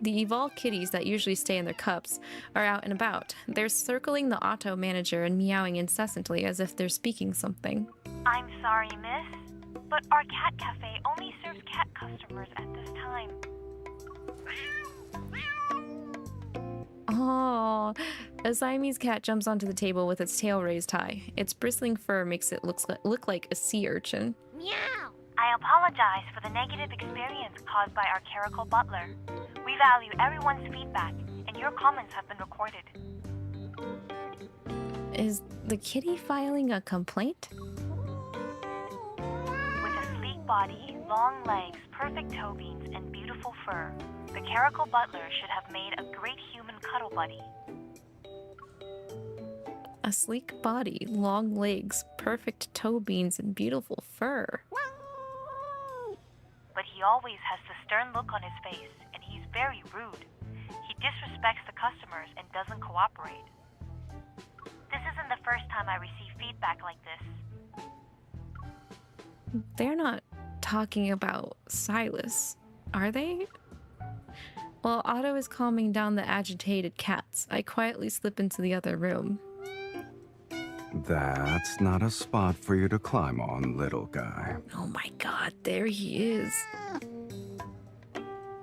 S1: The evolved kitties that usually stay in their cups are out and about. They're circling the Otome manager and meowing incessantly as if they're speaking something.
S11: I'm sorry, miss, but our cat cafe only serves cat customers at this time.
S1: Oh, a Siamese cat jumps onto the table with its tail raised high. Its bristling fur makes it look like a sea urchin.
S11: Meow! I apologize for the negative experience caused by our 𝐒𝐁𝐕𝐈 butler. We value everyone's feedback, and your comments have been recorded.
S1: Is the kitty filing a complaint?
S11: With a sleek body, long legs, perfect toe beans, and beautiful fur, the 𝐒𝐁𝐕𝐈 butler should have made a great human cuddle buddy.
S1: A sleek body, long legs, perfect toe beans, and beautiful fur.
S11: But he always has the stern look on his face, and he's very rude. He disrespects the customers and doesn't cooperate. This isn't the first time I receive feedback like this.
S1: They're not talking about Sylus, are they? While Otto is calming down the agitated cats, I quietly slip into the other room.
S8: That's not a spot for you to climb on, little guy.
S1: Oh my god, there he is.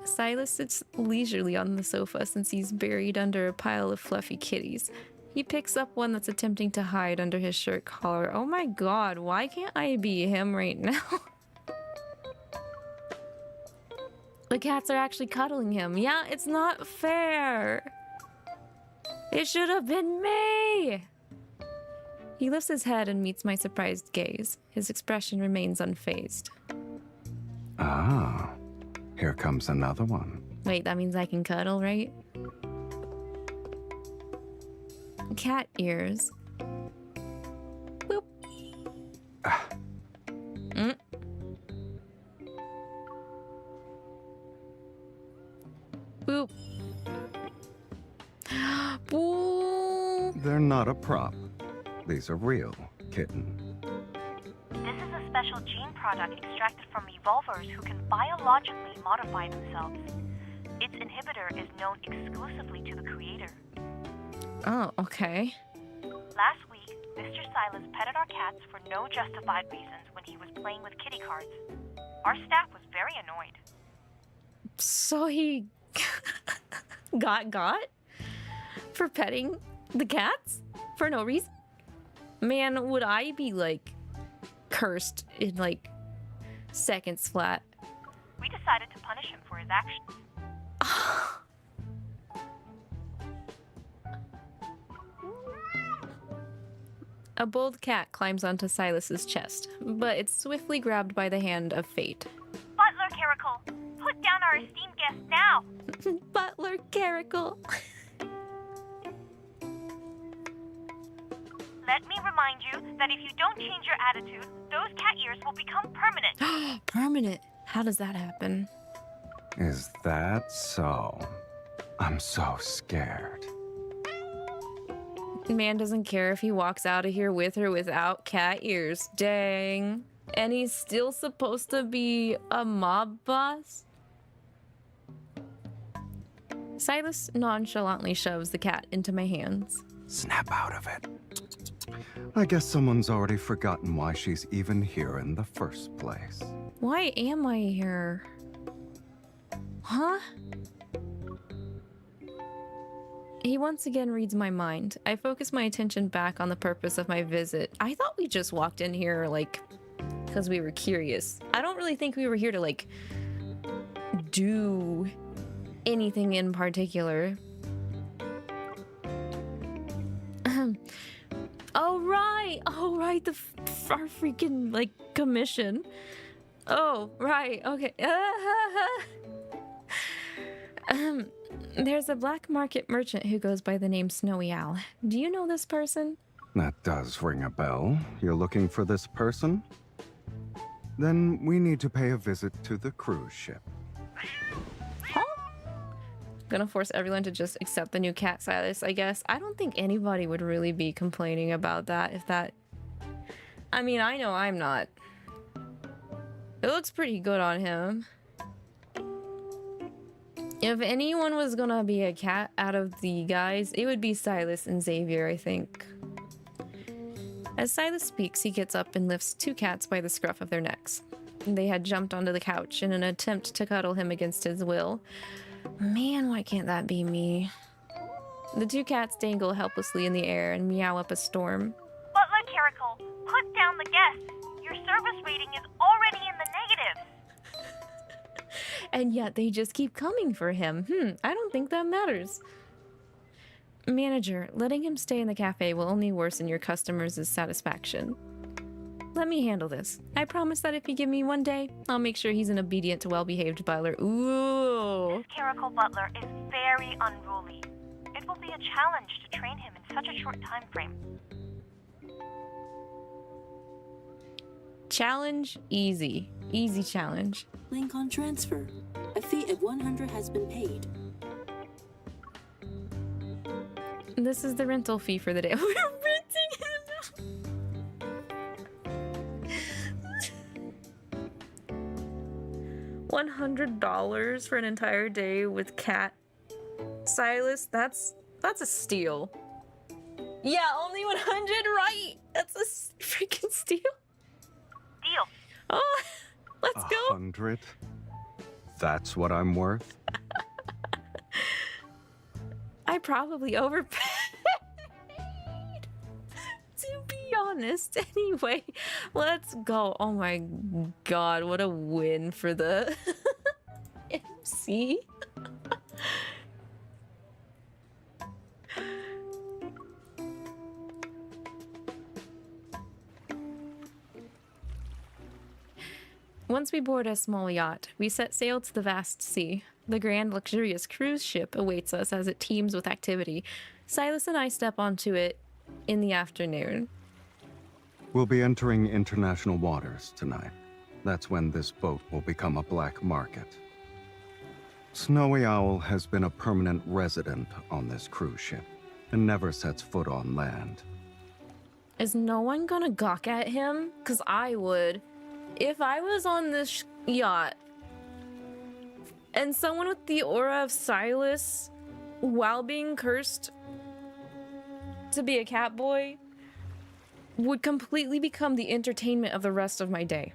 S1: Sylus sits leisurely on the sofa since he's buried under a pile of fluffy kitties. He picks up one that's attempting to hide under his shirt collar. Oh my god, why can't I be him right now? The cats are actually cuddling him. Yeah, it's not fair. It should have been me. He lifts his head and meets my surprised gaze. His expression remains unfazed.
S8: Ah, here comes another one.
S1: Wait, that means I can cuddle, right? Cat ears. Boop. Boop. Boo.
S8: They're not a prop. These are real, kitten.
S11: This is a special gene product extracted from evolvers who can biologically modify themselves. Its inhibitor is known exclusively to the creator.
S1: Oh, okay.
S11: Last week, Mr. Sylus petted our cats for no justified reasons when he was playing with kitty cards. Our staff was very annoyed.
S1: So he got for petting the cats for no reason? Man, would I be like cursed in like seconds flat?
S11: We decided to punish him for his actions.
S1: A bold cat climbs onto Sylus's chest, but it's swiftly grabbed by the hand of fate.
S11: Butler Caracal, put down our esteemed guest now!
S1: Butler Caracal.
S11: Let me remind you that if you don't change your attitude, those cat ears will become permanent.
S1: Permanent? How does that happen?
S6: Is that so? I'm so scared.
S1: Man doesn't care if he walks out of here with or without cat ears. Dang. And he's still supposed to be a mob boss? Sylus nonchalantly shoves the cat into my hands.
S6: Snap out of it. I guess someone's already forgotten why she's even here in the first place.
S1: Why am I here? Huh? He once again reads my mind. I focus my attention back on the purpose of my visit. I thought we just walked in here, like, because we were curious. I don't really think we were here to, like, do anything in particular. Oh, right! Oh, right, our freaking, like, commission. Oh, right, okay. There's a black market merchant who goes by the name Snowy Owl. Do you know this person?
S6: That does ring a bell. You're looking for this person? Then we need to pay a visit to the cruise ship.
S1: Huh? Gonna force everyone to just accept the new cat Sylus, I guess. I don't think anybody would really be complaining about that if that... I mean, I know I'm not. It looks pretty good on him. If anyone was gonna be a cat out of the guys, it would be Sylus and Xavier, I think. As Sylus speaks, he gets up and lifts two cats by the scruff of their necks. They had jumped onto the couch in an attempt to cuddle him against his will. Man, why can't that be me? The two cats dangle helplessly in the air and meow up a storm.
S11: Butler Caracal, put down the guest. Your service rating is already in the negatives.
S1: And yet they just keep coming for him. I don't think that matters. Manager, letting him stay in the cafe will only worsen your customers' satisfaction. Let me handle this. I promise that if you give me one day, I'll make sure he's an obedient to well-behaved butler. Ooh.
S11: This Caracal butler is very unruly. It will be a challenge to train him in such a short time frame.
S1: Challenge easy. Easy challenge.
S12: Link on transfer. A fee of 100 has been paid.
S1: This is the rental fee for the day. We're renting him. $100 for an entire day with cat Sylus. That's a steal. Yeah, only 100, right? That's a freaking steal.
S11: Deal.
S1: Oh, let's go.
S6: 100? That's what I'm worth?
S1: I probably overpaid. To be honest, anyway, let's go. Oh my god, what a win for the MC. Once we board a small yacht, we set sail to the vast sea. The grand, luxurious cruise ship awaits us as it teems with activity. Sylus and I step onto it in the afternoon.
S6: We'll be entering international waters tonight. That's when this boat will become a black market. Snowy Owl has been a permanent resident on this cruise ship and never sets foot on land.
S1: Is no one gonna gawk at him? 'Cause I would. If I was on this yacht and someone with the aura of Sylus, while being cursed to be a cat boy, would completely become the entertainment of the rest of my day.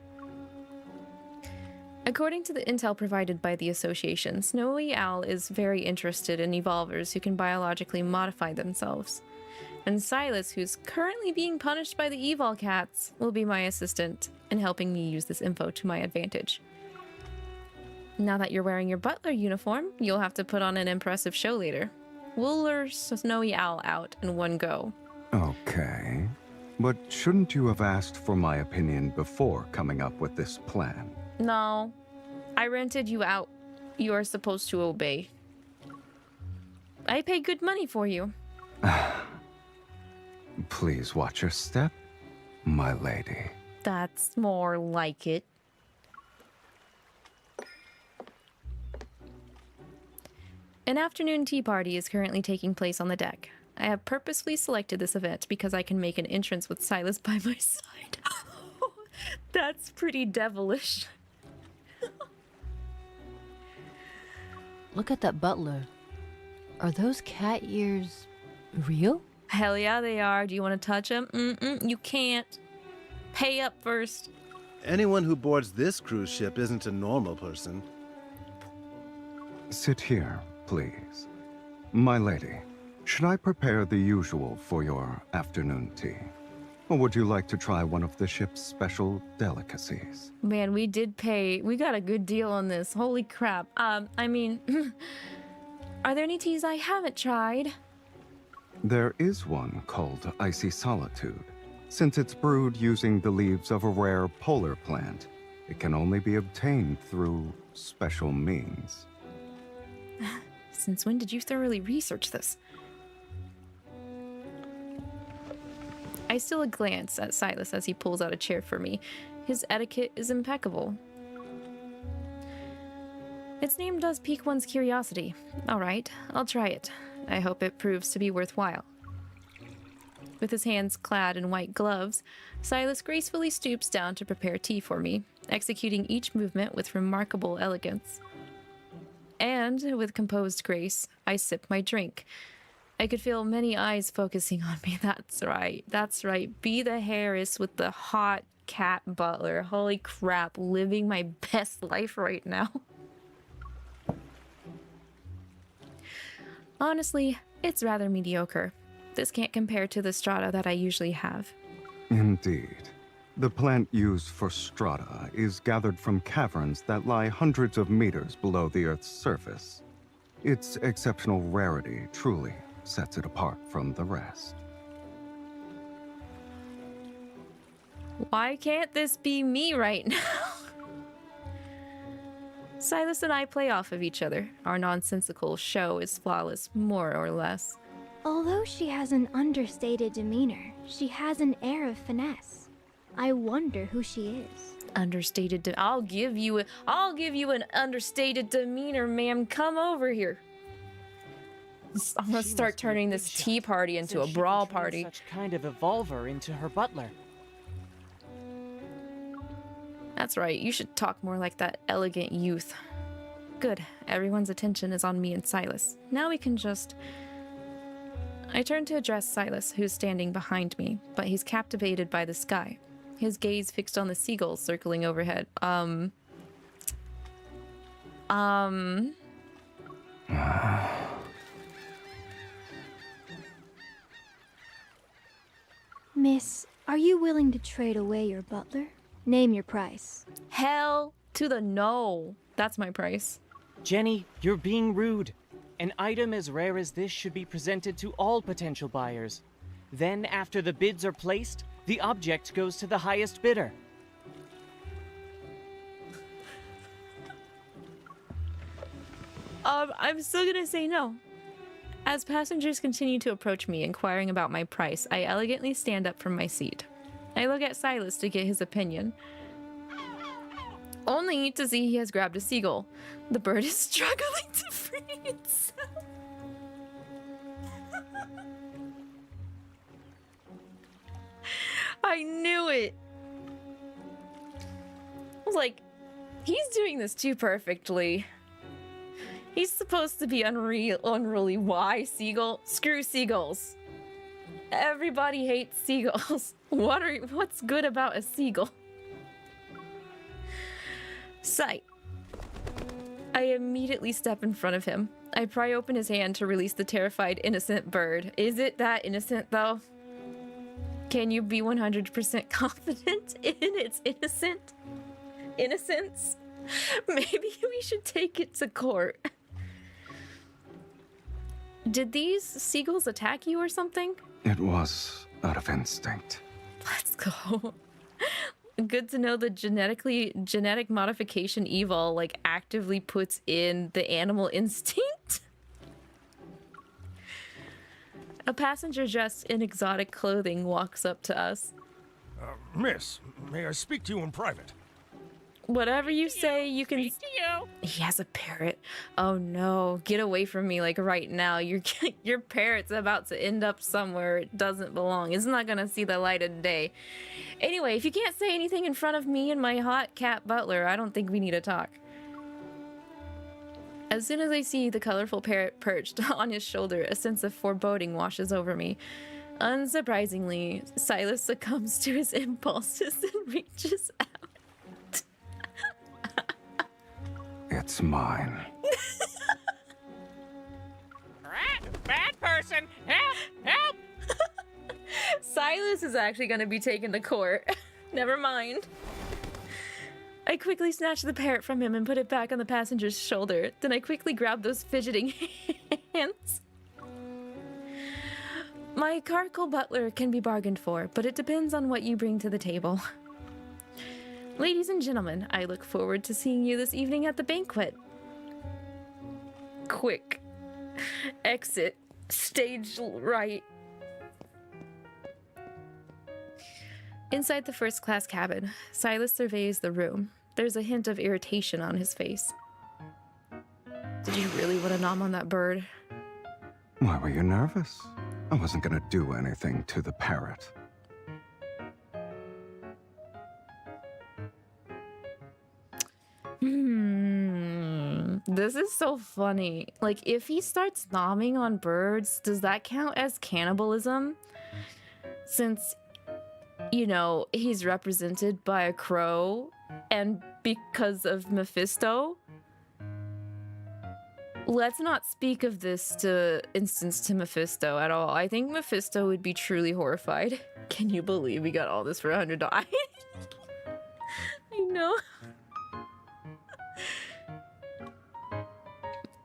S1: According to the intel provided by the association, Snowy Owl is very interested in evolvers who can biologically modify themselves. And Sylus, who's currently being punished by the evil cats, will be my assistant in helping me use this info to my advantage. Now that you're wearing your butler uniform, you'll have to put on an impressive show later. We'll lure Snowy Owl out in one go.
S6: Okay. But shouldn't you have asked for my opinion before coming up with this plan?
S1: No. I rented you out. You are supposed to obey. I pay good money for you.
S6: Please watch your step, my lady.
S1: That's more like it. An afternoon tea party is currently taking place on the deck. I have purposefully selected this event because I can make an entrance with Sylus by my side. That's pretty devilish.
S5: Look at that butler. Are those cat ears real?
S1: Hell yeah, they are. Do you want to touch them? You can't. Pay up first.
S10: Anyone who boards this cruise ship isn't a normal person.
S6: Sit here, please. My lady, should I prepare the usual for your afternoon tea? Or would you like to try one of the ship's special delicacies?
S1: Man, we did pay. We got a good deal on this. Holy crap. I mean, are there any teas I haven't tried?
S6: There is one called Icy Solitude. Since it's brewed using the leaves of a rare polar plant, it can only be obtained through special means.
S1: Since when did you thoroughly research this? I steal a glance at Sylus as he pulls out a chair for me. His etiquette is impeccable. Its name does pique one's curiosity. Alright, I'll try it. I hope it proves to be worthwhile. With his hands clad in white gloves, Sylus gracefully stoops down to prepare tea for me, executing each movement with remarkable elegance. And, with composed grace, I sip my drink. I could feel many eyes focusing on me. That's right. Be the Harris with the hot cat butler. Holy crap, living my best life right now. Honestly, it's rather mediocre. This can't compare to the strata that I usually have.
S6: Indeed. The plant used for strata is gathered from caverns that lie hundreds of meters below the Earth's surface. Its exceptional rarity truly sets it apart from the rest.
S1: Why can't this be me right now? Sylus and I play off of each other. Our nonsensical show is flawless, more or less.
S7: Although she has an understated demeanor, she has an air of finesse. I wonder who she is.
S1: Understated. I'll give you an understated demeanor, ma'am. Come over here. I'm gonna start turning this tea party into a brawl party.
S13: Such kind of evolver into her butler.
S1: That's right. You should talk more like that elegant youth. Good. Everyone's attention is on me and Sylus. Now we can just... I turn to address Sylus, who's standing behind me, but he's captivated by the sky. His gaze fixed on the seagulls circling overhead.
S7: Miss, are you willing to trade away your butler? Name your price.
S1: Hell to the no. That's my price.
S13: Jenny, you're being rude. An item as rare as this should be presented to all potential buyers. Then, after the bids are placed, the object goes to the highest bidder.
S1: I'm still gonna say no. As passengers continue to approach me, inquiring about my price, I elegantly stand up from my seat. I look at Sylus to get his opinion, only to see he has grabbed a seagull. The bird is struggling to free itself. I knew it. I was like, he's doing this too perfectly. He's supposed to be unruly. Why seagull? Screw seagulls. Everybody hates seagulls. What's good about a seagull? Sight. I immediately step in front of him. I pry open his hand to release the terrified, innocent bird. Is it that innocent, though? Can you be 100% confident in its innocence? Maybe we should take it to court. Did these seagulls attack you or something?
S6: It was out of instinct.
S1: Let's go. Good to know the genetic modification 𝐂𝐈𝐒 like actively puts in the animal instinct. A passenger dressed in exotic clothing walks up to us.
S14: Miss, may I speak to you in private?
S1: Whatever you say, you can.
S4: Speak to you.
S1: He has a parrot. Oh no, get away from me like right now. Your parrot's about to end up somewhere it doesn't belong. It's not gonna see the light of day. Anyway, if you can't say anything in front of me and my hot cat butler, I don't think we need to talk. As soon as I see the colorful parrot perched on his shoulder, a sense of foreboding washes over me. Unsurprisingly, Sylus succumbs to his impulses and reaches out.
S6: It's mine.
S13: Bad person! Help! Help!
S1: Sylus is actually going to be taken to court. Never mind. I quickly snatch the parrot from him and put it back on the passenger's shoulder. Then I quickly grab those fidgeting hands. My clerical butler can be bargained for, but it depends on what you bring to the table. Ladies and gentlemen, I look forward to seeing you this evening at the banquet. Quick. Exit. Stage right. Inside the first-class cabin, Sylus surveys the room. There's a hint of irritation on his face. Did you really want to nom on that bird?
S6: Why were you nervous? I wasn't gonna do anything to the parrot.
S1: This is so funny. Like, if he starts nomming on birds, does that count as cannibalism? Since, you know, he's represented by a crow, and because of Mephisto? Let's not speak of this instance to Mephisto at all. I think Mephisto would be truly horrified. Can you believe we got all this for $100? I know.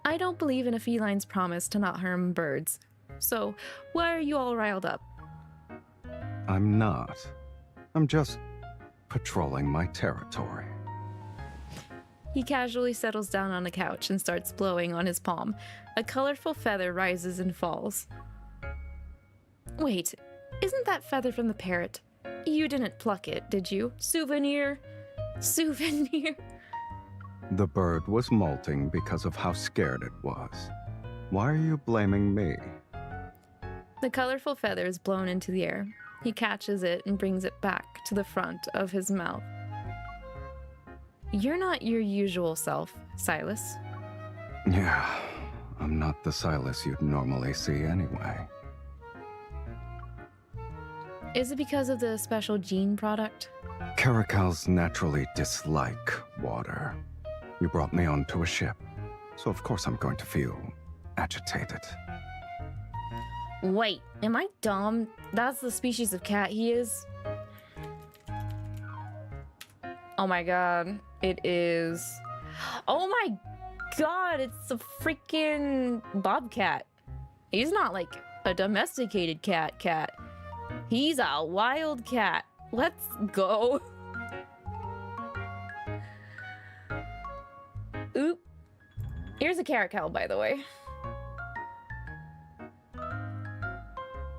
S1: I don't believe in a feline's promise to not harm birds. So, why are you all riled up?
S6: I'm not. I'm just patrolling my territory.
S1: He casually settles down on the couch and starts blowing on his palm. A colorful feather rises and falls. Wait, isn't that feather from the parrot? You didn't pluck it, did you? Souvenir? Souvenir?
S6: The bird was molting because of how scared it was. Why are you blaming me?
S1: The colorful feather is blown into the air. He catches it and brings it back to the front of his mouth. You're not your usual self, Sylus.
S6: Yeah, I'm not the Sylus you'd normally see anyway.
S1: Is it because of the special gene product?
S6: Caracals naturally dislike water. You brought me onto a ship, so of course I'm going to feel agitated.
S1: Wait, am I dumb? That's the species of cat he is. Oh my god, it is. Oh my god, it's a freaking bobcat. He's not like a domesticated cat. He's a wild cat. Let's go. Oop. Here's a caracal, by the way.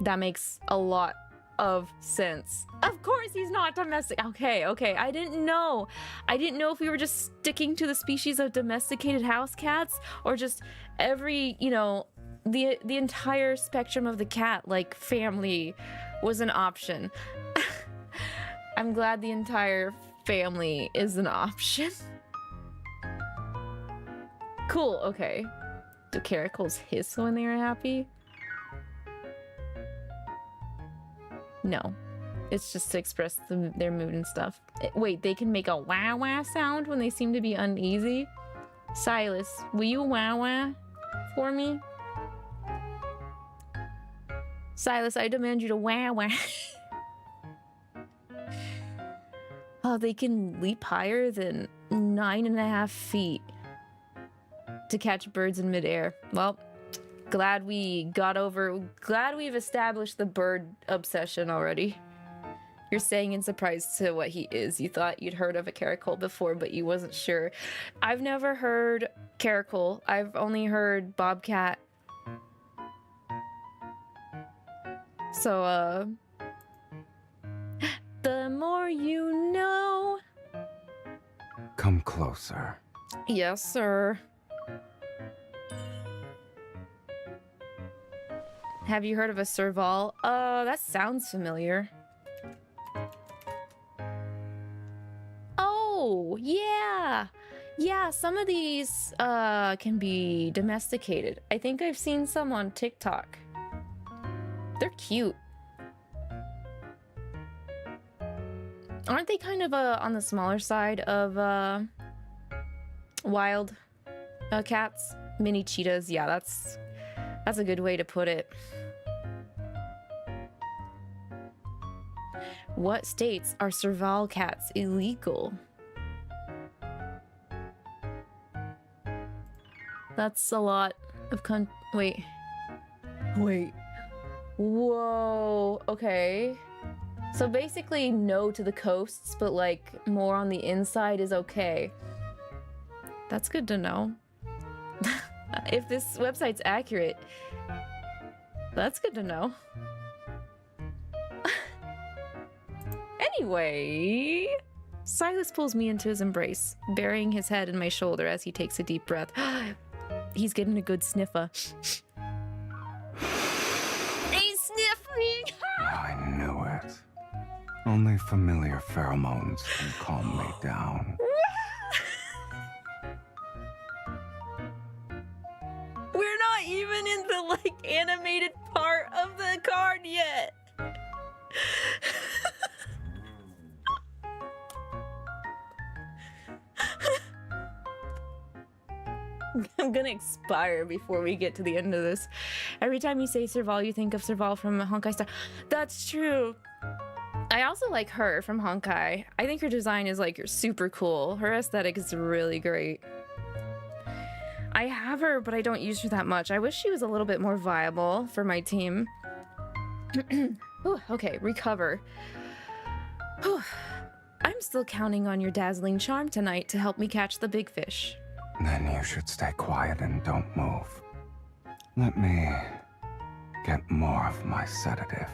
S1: That makes a lot of sense. Of course he's not domestic. Okay. I didn't know. If we were just sticking to the species of domesticated house cats or just every, you know, the entire spectrum of the cat, like family, was an option. I'm glad the entire family is an option. Cool, okay. Do caracals hiss when they are happy? No. It's just to express their mood and stuff. Wait, they can make a wah-wah sound when they seem to be uneasy? Sylus, will you wow for me? Sylus, I demand you to wow. Oh, they can leap higher than 9.5 feet to catch birds in midair. Well, glad we've established the bird obsession already. You're saying in surprise to what he is. You thought you'd heard of a caracal before, but you wasn't sure. I've never heard caracal. I've only heard bobcat. So, the more you know.
S6: Come closer.
S1: Yes, sir. Have you heard of a serval? That sounds familiar. Oh, yeah. Yeah, some of these can be domesticated. I think I've seen some on TikTok. They're cute. Aren't they kind of on the smaller side of wild cats? Mini cheetahs. Yeah, that's a good way to put it. What states are serval cats illegal? That's a lot of wait. Whoa, okay. So basically no to the coasts, but like more on the inside is okay. That's good to know. If this website's accurate, that's good to know. Anyway, Sylus pulls me into his embrace, burying his head in my shoulder as he takes a deep breath. He's getting a good sniffer. He sniffed me!
S6: I knew it. Only familiar pheromones can calm me down.
S1: We're not even in the, like, animated part of the card yet. I'm gonna expire before we get to the end of this. Every time you say Serval, you think of Serval from Honkai Star. That's true. I also like her from Honkai. I think her design is like super cool. Her aesthetic is really great. I have her, but I don't use her that much. I wish she was a little bit more viable for my team. Ooh, okay, recover. Whew. I'm still counting on your dazzling charm tonight to help me catch the big fish.
S6: Then you should stay quiet and don't move. Let me get more of my sedative.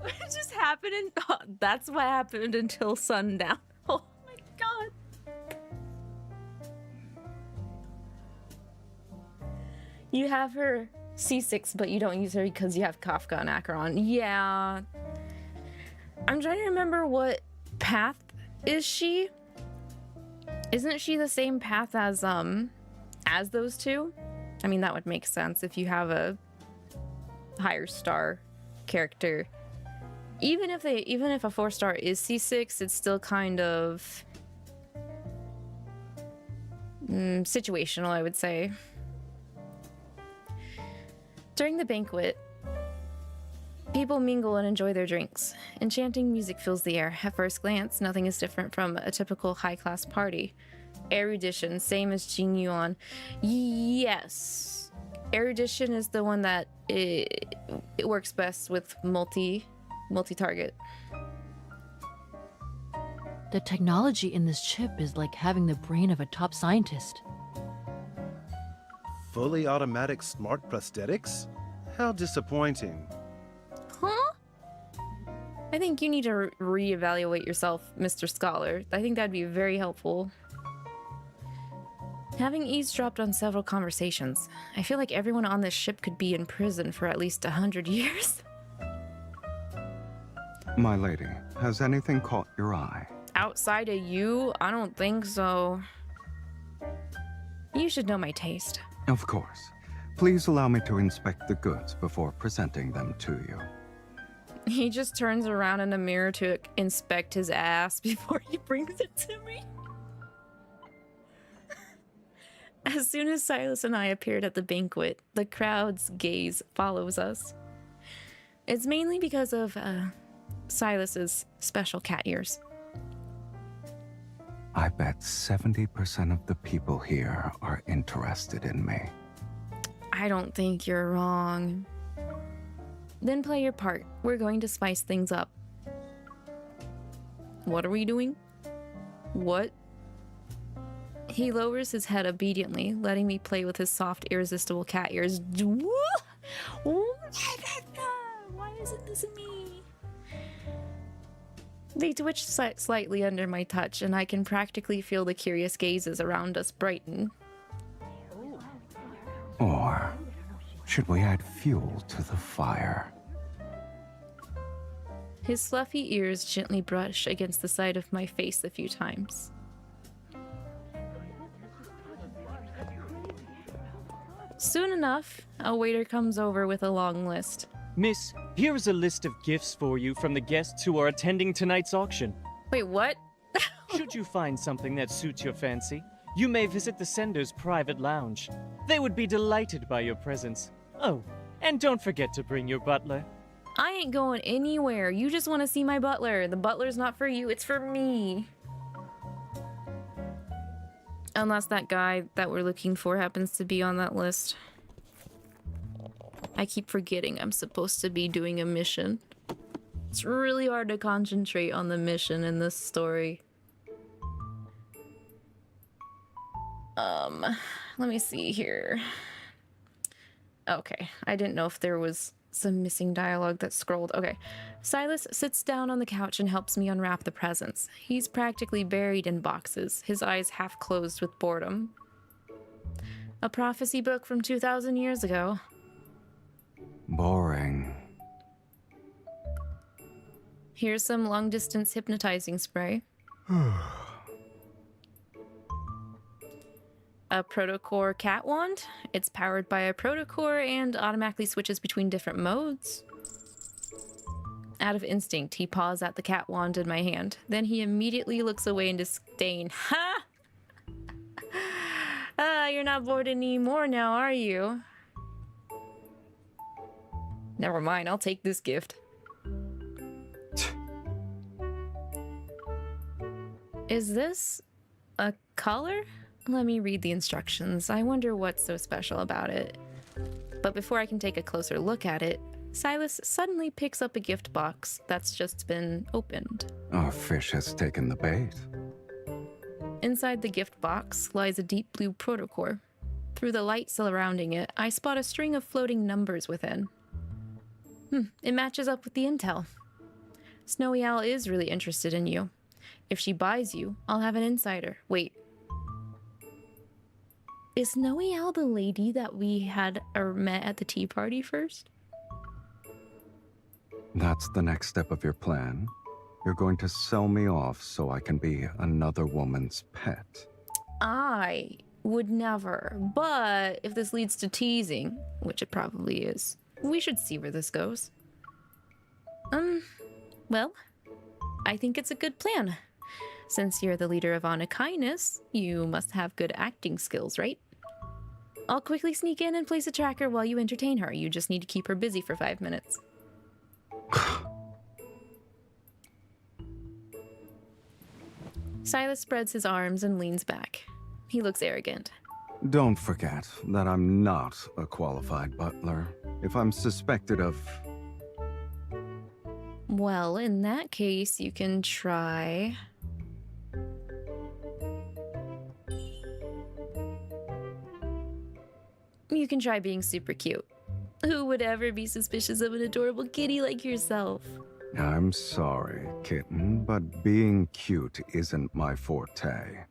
S1: What just happened? That's what happened until sundown. Oh my god. You have her C6, but you don't use her because you have Kafka and Acheron. Yeah. I'm trying to remember what path is she? Isn't she the same path as those two? I mean, that would make sense if you have a higher star character. Even if a 4-star is C6, it's still kind of situational, I would say. During the banquet, people mingle and enjoy their drinks. Enchanting music fills the air. At first glance, nothing is different from a typical high-class party. Erudition, same as Jingyuan. Yes. Erudition is the one that it works best with multi-target.
S5: The technology in this chip is like having the brain of a top scientist.
S10: Fully automatic smart prosthetics? How disappointing.
S1: Huh? I think you need to reevaluate yourself, Mr. Scholar. I think that'd be very helpful. Having eavesdropped on several conversations, I feel like everyone on this ship could be in prison for at least 100 years.
S6: My lady, has anything caught your eye?
S1: Outside of you, I don't think so. You should know my taste.
S6: Of course. Please allow me to inspect the goods before presenting them to you.
S1: He just turns around in the mirror to inspect his ass before he brings it to me. As soon as Sylus and I appeared at the banquet, the crowd's gaze follows us. It's mainly because of Sylus's special cat ears.
S6: I bet 70% of the people here are interested in me.
S1: I don't think you're wrong. Then play your part. We're going to spice things up. What are we doing? What? He lowers his head obediently, letting me play with his soft, irresistible cat ears. Why isn't this me? They twitch slightly under my touch, and I can practically feel the curious gazes around us brighten.
S6: Or should we add fuel to the fire?
S1: His fluffy ears gently brush against the side of my face a few times. Soon enough, a waiter comes over with a long list.
S13: Miss, here is a list of gifts for you from the guests who are attending tonight's auction.
S1: Wait, what?
S13: Should you find something that suits your fancy, you may visit the sender's private lounge. They would be delighted by your presence. Oh, and don't forget to bring your butler.
S1: I ain't going anywhere. You just want to see my butler. The butler's not for you, it's for me. Unless that guy that we're looking for happens to be on that list. I keep forgetting I'm supposed to be doing a mission. It's really hard to concentrate on the mission in this story. Let me see here. Okay, I didn't know if there was some missing dialogue that scrolled. Okay, Sylus sits down on the couch and helps me unwrap the presents. He's practically buried in boxes, his eyes half closed with boredom. A prophecy book from 2,000 years ago.
S6: Boring.
S1: Here's some long-distance hypnotizing spray. A protocore cat wand. It's powered by a protocore and automatically switches between different modes. Out of instinct, he paws at the cat wand in my hand. Then he immediately looks away in disdain. Ha! You're not bored anymore now, are you? Never mind, I'll take this gift. Is this a color? Let me read the instructions. I wonder what's so special about it. But before I can take a closer look at it, Sylus suddenly picks up a gift box that's just been opened.
S6: Our fish has taken the bait.
S1: Inside the gift box lies a deep blue protocore. Through the light surrounding it, I spot a string of floating numbers within. It matches up with the intel. Snowy Owl is really interested in you. If she buys you, I'll have an insider. Wait. Is Snowy Owl the lady that we had met at the tea party first?
S6: That's the next step of your plan? You're going to sell me off so I can be another woman's pet?
S1: I would never, but if this leads to teasing, which it probably is, we should see where this goes. Well, I think it's a good plan. Since you're the leader of Honor Kindness, you must have good acting skills, right? I'll quickly sneak in and place a tracker while you entertain her. You just need to keep her busy for 5 minutes. Sylus spreads his arms and leans back. He looks arrogant.
S6: Don't forget that I'm not a qualified butler. If I'm suspected of...
S1: Well, in that case, you can try... You can try being super cute. Who would ever be suspicious of an adorable kitty like yourself?
S6: I'm sorry, kitten, but being cute isn't my forte.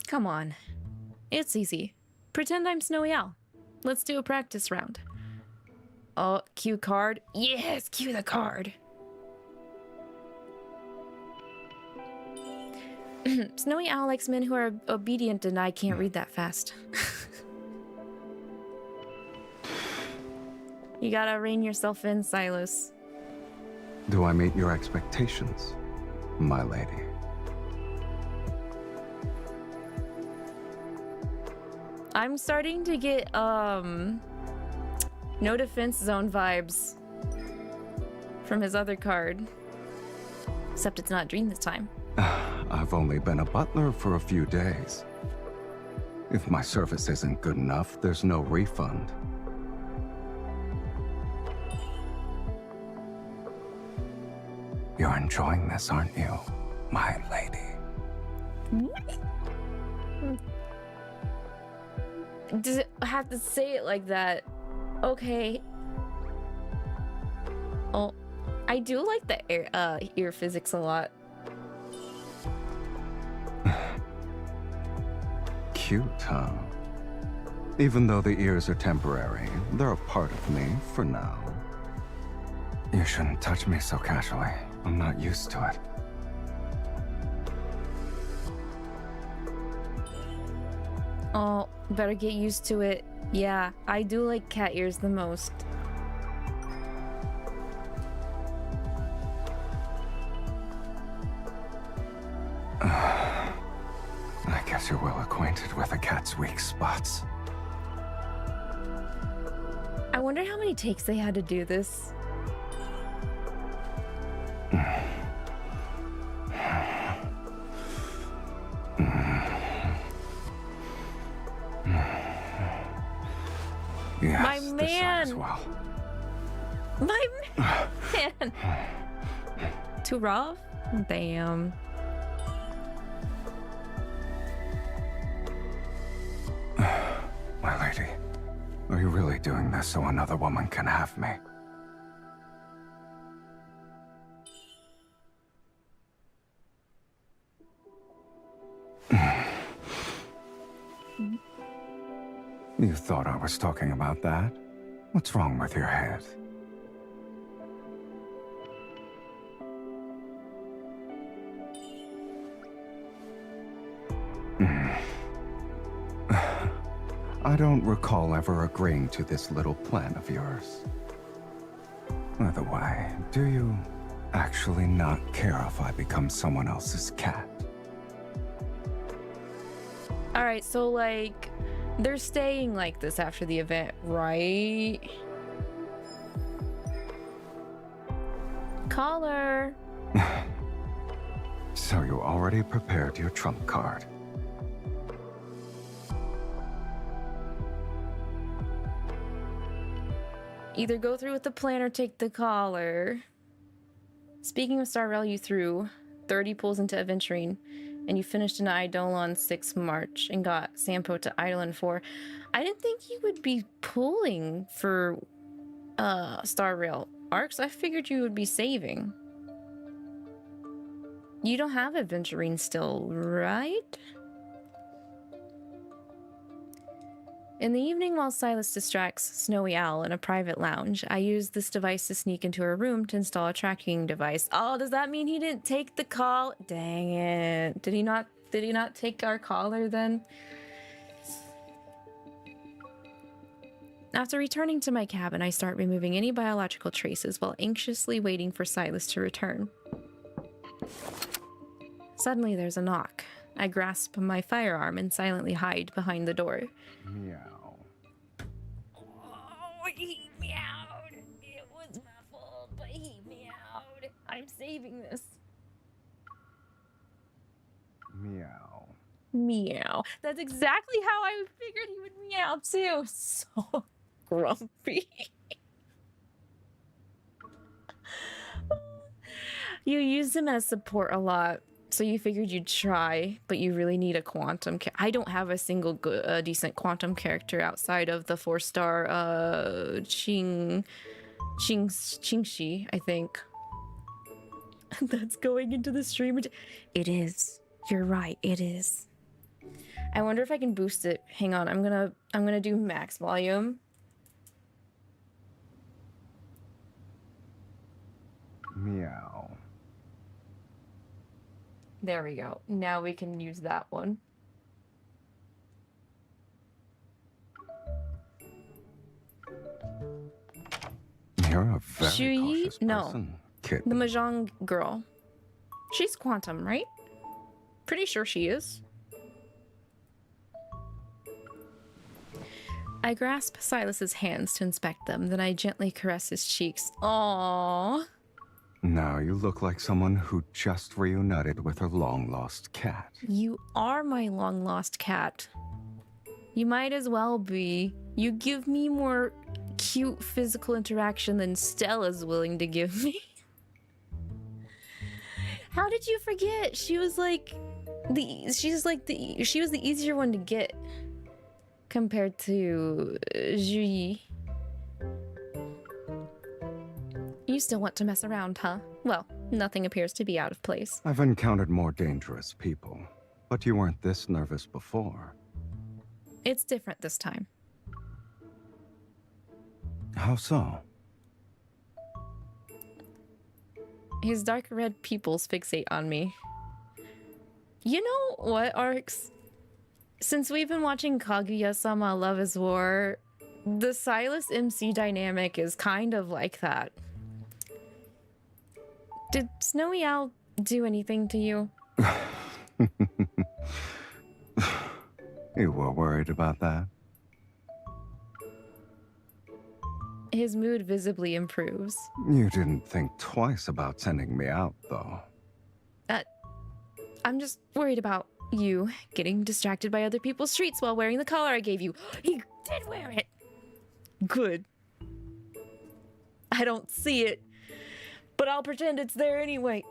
S1: Come on. It's easy. Pretend I'm Snowy Owl. Let's do a practice round. Oh, cue card. Yes, cue the card. Snowy Owl likes men who are obedient, and I can't read that fast. You gotta rein yourself in, Sylus.
S6: Do I meet your expectations, my lady?
S1: I'm starting to get, no defense zone vibes from his other card. Except it's not Dream this time.
S6: I've only been a butler for a few days. If my service isn't good enough, there's no refund. You're enjoying this, aren't you, my lady?
S1: Does it have to say it like that? Okay. Oh, I do like the ear physics a lot.
S6: Cute, huh? Even though the ears are temporary, they're a part of me for now. You shouldn't touch me so casually. I'm not used to it.
S1: Oh, better get used to it. Yeah, I do like cat ears the most.
S6: I guess you're well acquainted with a cat's weak spots.
S1: I wonder how many takes they had to do this.
S6: Yes,
S1: my man!
S6: as well.
S1: My man! Too rough? Damn.
S6: My lady, are you really doing this so another woman can have me? You thought I was talking about that? What's wrong with your head? I don't recall ever agreeing to this little plan of yours. By the way, do you actually not care if I become someone else's cat?
S1: Alright, so like, they're staying like this after the event, right? Caller!
S6: So you already prepared your trump card.
S1: Either go through with the plan or take the collar. Speaking of Starrel, you threw 30 pulls into Aventurine, and you finished an Eidolon 6 March and got Sampo to Eidolon 4. I didn't think you would be pulling for Star Rail arcs. I figured you would be saving. You don't have Aventurine still, right? In the evening, while Sylus distracts Snowy Owl in a private lounge, I use this device to sneak into her room to install a tracking device. Oh, does that mean he didn't take the call? Dang it. Did he not take our caller then? After returning to my cabin, I start removing any biological traces while anxiously waiting for Sylus to return. Suddenly, there's a knock. I grasp my firearm and silently hide behind the door.
S6: Meow.
S1: Oh, he meowed. It was my fault, but he meowed. I'm saving this.
S6: Meow.
S1: Meow. That's exactly how I figured he would meow too. So grumpy. You used him as support a lot. So you figured you'd try, but you really need a quantum. I don't have a single good, decent quantum character outside of the 4-star Qingxi, I think. That's going into the stream. It is. You're right. It is. I wonder if I can boost it. Hang on. I'm gonna do max volume.
S6: Meow.
S1: There we go. Now we can use that one.
S6: You're a very
S1: Shuyi?
S6: cautious
S1: No.
S6: person, kid.
S1: The Mahjong girl. She's quantum, right? Pretty sure she is. I grasp Sylus's hands to inspect them, then I gently caress his cheeks. Aww.
S6: Now you look like someone who just reunited with her long-lost cat.
S1: You are my long-lost cat. You might as well be. You give me more cute physical interaction than Stella's willing to give me. How did you forget? She was the easier one to get compared to Juyi. You still want to mess around, huh? Well, nothing appears to be out of place.
S6: I've encountered more dangerous people, but you weren't this nervous before.
S1: It's different this time.
S6: How so?
S1: His dark red pupils fixate on me. You know what, Arx? Since we've been watching Kaguya-sama Love is War, the Sylus MC dynamic is kind of like that. Did Snowy Owl do anything to you?
S6: You were worried about that?
S1: His mood visibly improves.
S6: You didn't think twice about sending me out, though.
S1: I'm just worried about you getting distracted by other people's treats while wearing the collar I gave you. He did wear it! Good. I don't see it, but I'll pretend it's there anyway.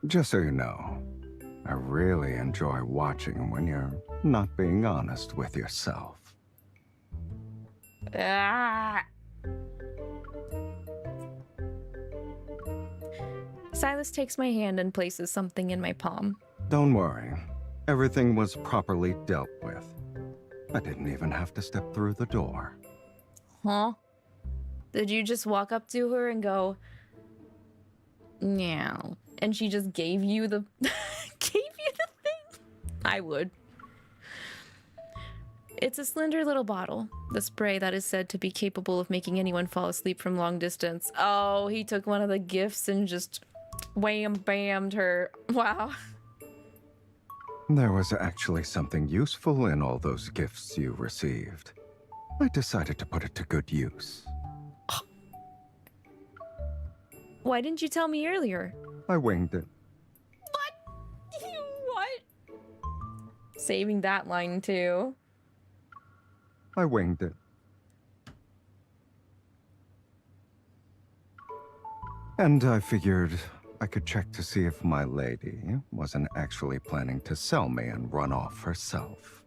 S6: Just so you know, I really enjoy watching when you're not being honest with yourself.
S1: Ah. Sylus takes my hand and places something in my palm.
S6: Don't worry. Everything was properly dealt with. I didn't even have to step through the door.
S1: Huh? Did you just walk up to her and go, meow, and she just gave you the thing? I would. It's a slender little bottle, the spray that is said to be capable of making anyone fall asleep from long distance. Oh, he took one of the gifts and just wham-bammed her. Wow.
S6: There was actually something useful in all those gifts you received. I decided to put it to good use.
S1: Why didn't you tell me earlier?
S6: I winged it.
S1: What? Saving that line too.
S6: I winged it. And I figured I could check to see if my lady wasn't actually planning to sell me and run off herself.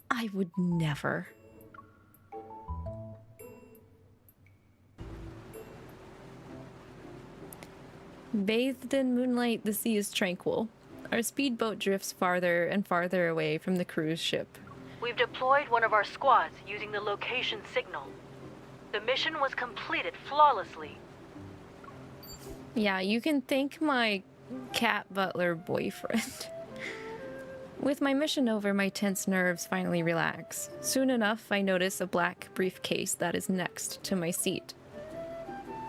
S1: I would never. Bathed in moonlight, the sea is tranquil. Our speedboat drifts farther and farther away from the cruise ship.
S15: We've deployed one of our squads using the location signal. The mission was completed flawlessly.
S1: Yeah, you can thank my cat butler boyfriend. With my mission over, my tense nerves finally relax. Soon enough, I notice a black briefcase that is next to my seat.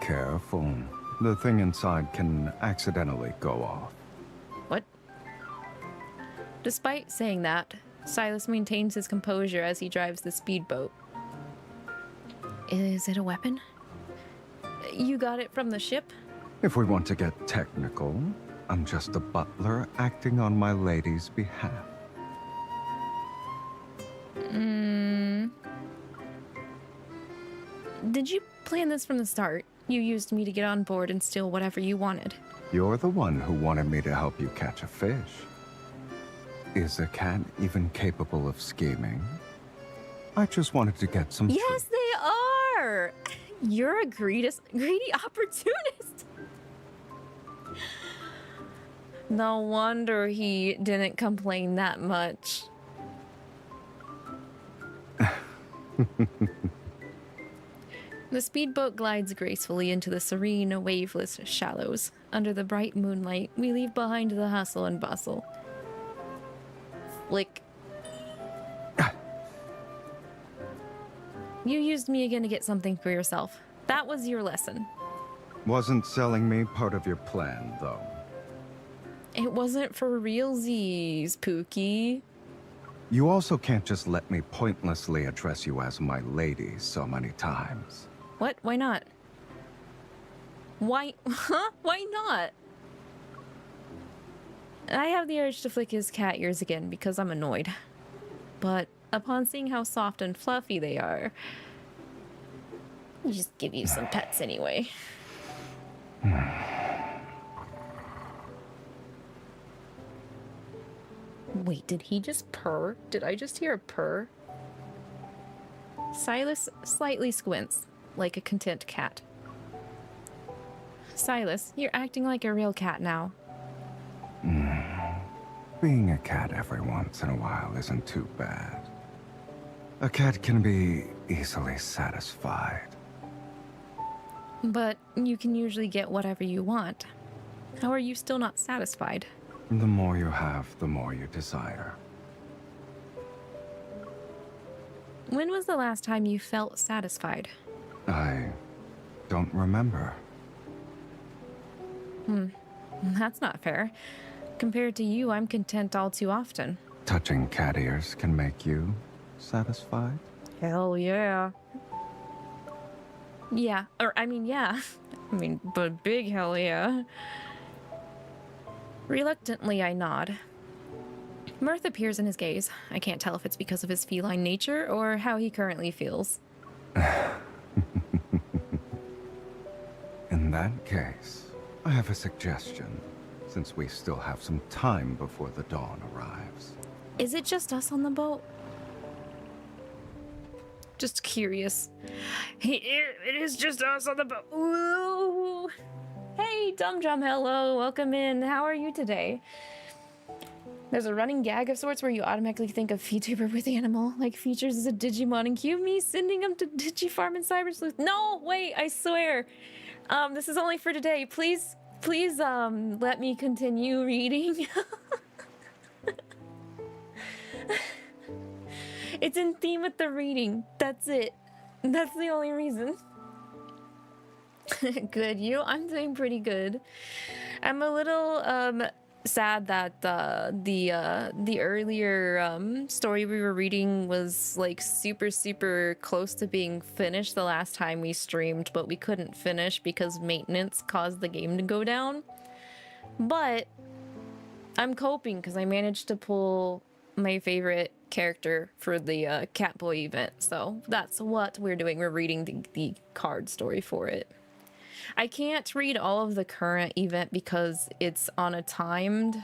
S6: Careful. The thing inside can accidentally go off.
S1: What? Despite saying that, Sylus maintains his composure as he drives the speedboat. Is it a weapon? You got it from the ship?
S6: If we want to get technical, I'm just a butler acting on my lady's behalf.
S1: Did you plan this from the start? You used me to get on board and steal whatever you wanted.
S6: You're the one who wanted me to help you catch a fish. Is a cat even capable of scheming? I just wanted to get some
S1: Yes, they are! You're a greedy opportunist! No wonder he didn't complain that much. The speedboat glides gracefully into the serene, waveless shallows. Under the bright moonlight, we leave behind the hustle and bustle. Flick. You used me again to get something for yourself. That was your lesson.
S6: Wasn't selling me part of your plan, though.
S1: It wasn't for realsies, Pookie.
S6: You also can't just let me pointlessly address you as my lady so many times.
S1: What? Why not? Why? Huh? Why not? I have the urge to flick his cat ears again because I'm annoyed. But upon seeing how soft and fluffy they are, I'll just give you some pets anyway. Wait, did he just purr? Did I just hear a purr? Sylus slightly squints, like a content cat. Sylus, you're acting like a real cat now.
S6: Being a cat every once in a while isn't too bad. A cat can be easily satisfied.
S1: But you can usually get whatever you want. How are you still not satisfied?
S6: The more you have, the more you desire.
S1: When was the last time you felt satisfied?
S6: I don't remember.
S1: That's not fair. Compared to you, I'm content all too often.
S6: Touching cat ears can make you satisfied?
S1: Hell yeah. Yeah, or I mean, yeah. I mean, but big hell yeah. Reluctantly, I nod. Mirth appears in his gaze. I can't tell if it's because of his feline nature or how he currently feels.
S6: In that case, I have a suggestion, since we still have some time before the dawn arrives.
S1: Is it just us on the boat? Just curious. Hey, it is just us on the boat. Ooh. Hey, Dum Drum, hello, welcome in. How are you today? There's a running gag of sorts where you automatically think of VTuber with animal, like features as a Digimon, and cue me sending them to Digifarm and Cyber Sleuth. No, wait, I swear. This is only for today. Please, let me continue reading. It's in theme with the reading. That's it. That's the only reason. Good, you? I'm doing pretty good. I'm a little sad that the earlier story we were reading was like super close to being finished the last time we streamed, but we couldn't finish because maintenance caused the game to go down. But I'm coping because I managed to pull my favorite character for the Catboy event, so that's what we're doing. We're reading the card story for it. I can't read all of the current event because it's on a timer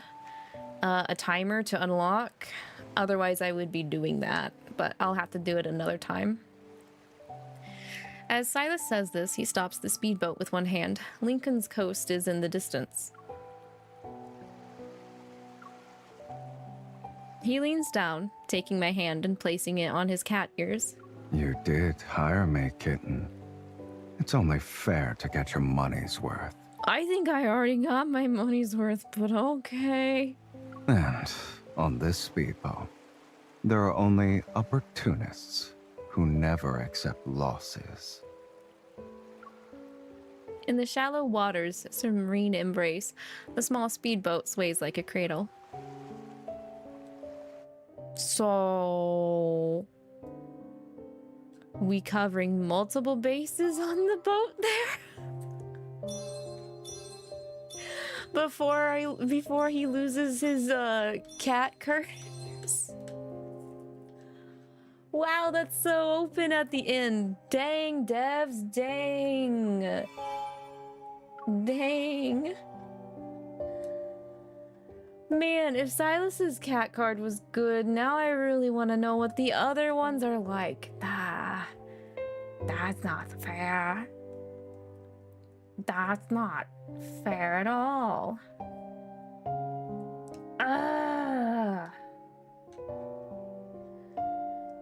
S1: to unlock. Otherwise, I would be doing that, but I'll have to do it another time. As Sylus says this, he stops the speedboat with one hand. Lincoln's coast is in the distance. He leans down, taking my hand and placing it on his cat ears.
S6: You did hire me, kitten. It's only fair to get your money's worth.
S1: I think I already got my money's worth, but okay.
S6: And on this speedboat, there are only opportunists who never accept losses.
S1: In the shallow waters, serene embrace, the small speedboat sways like a cradle. So... we covering multiple bases on the boat there? Before he loses his cat curse? Wow, that's so open at the end. Dang, devs, dang. Dang. Man, if Sylus's cat card was good, now I really want to know what the other ones are like. That's not fair. That's not fair at all.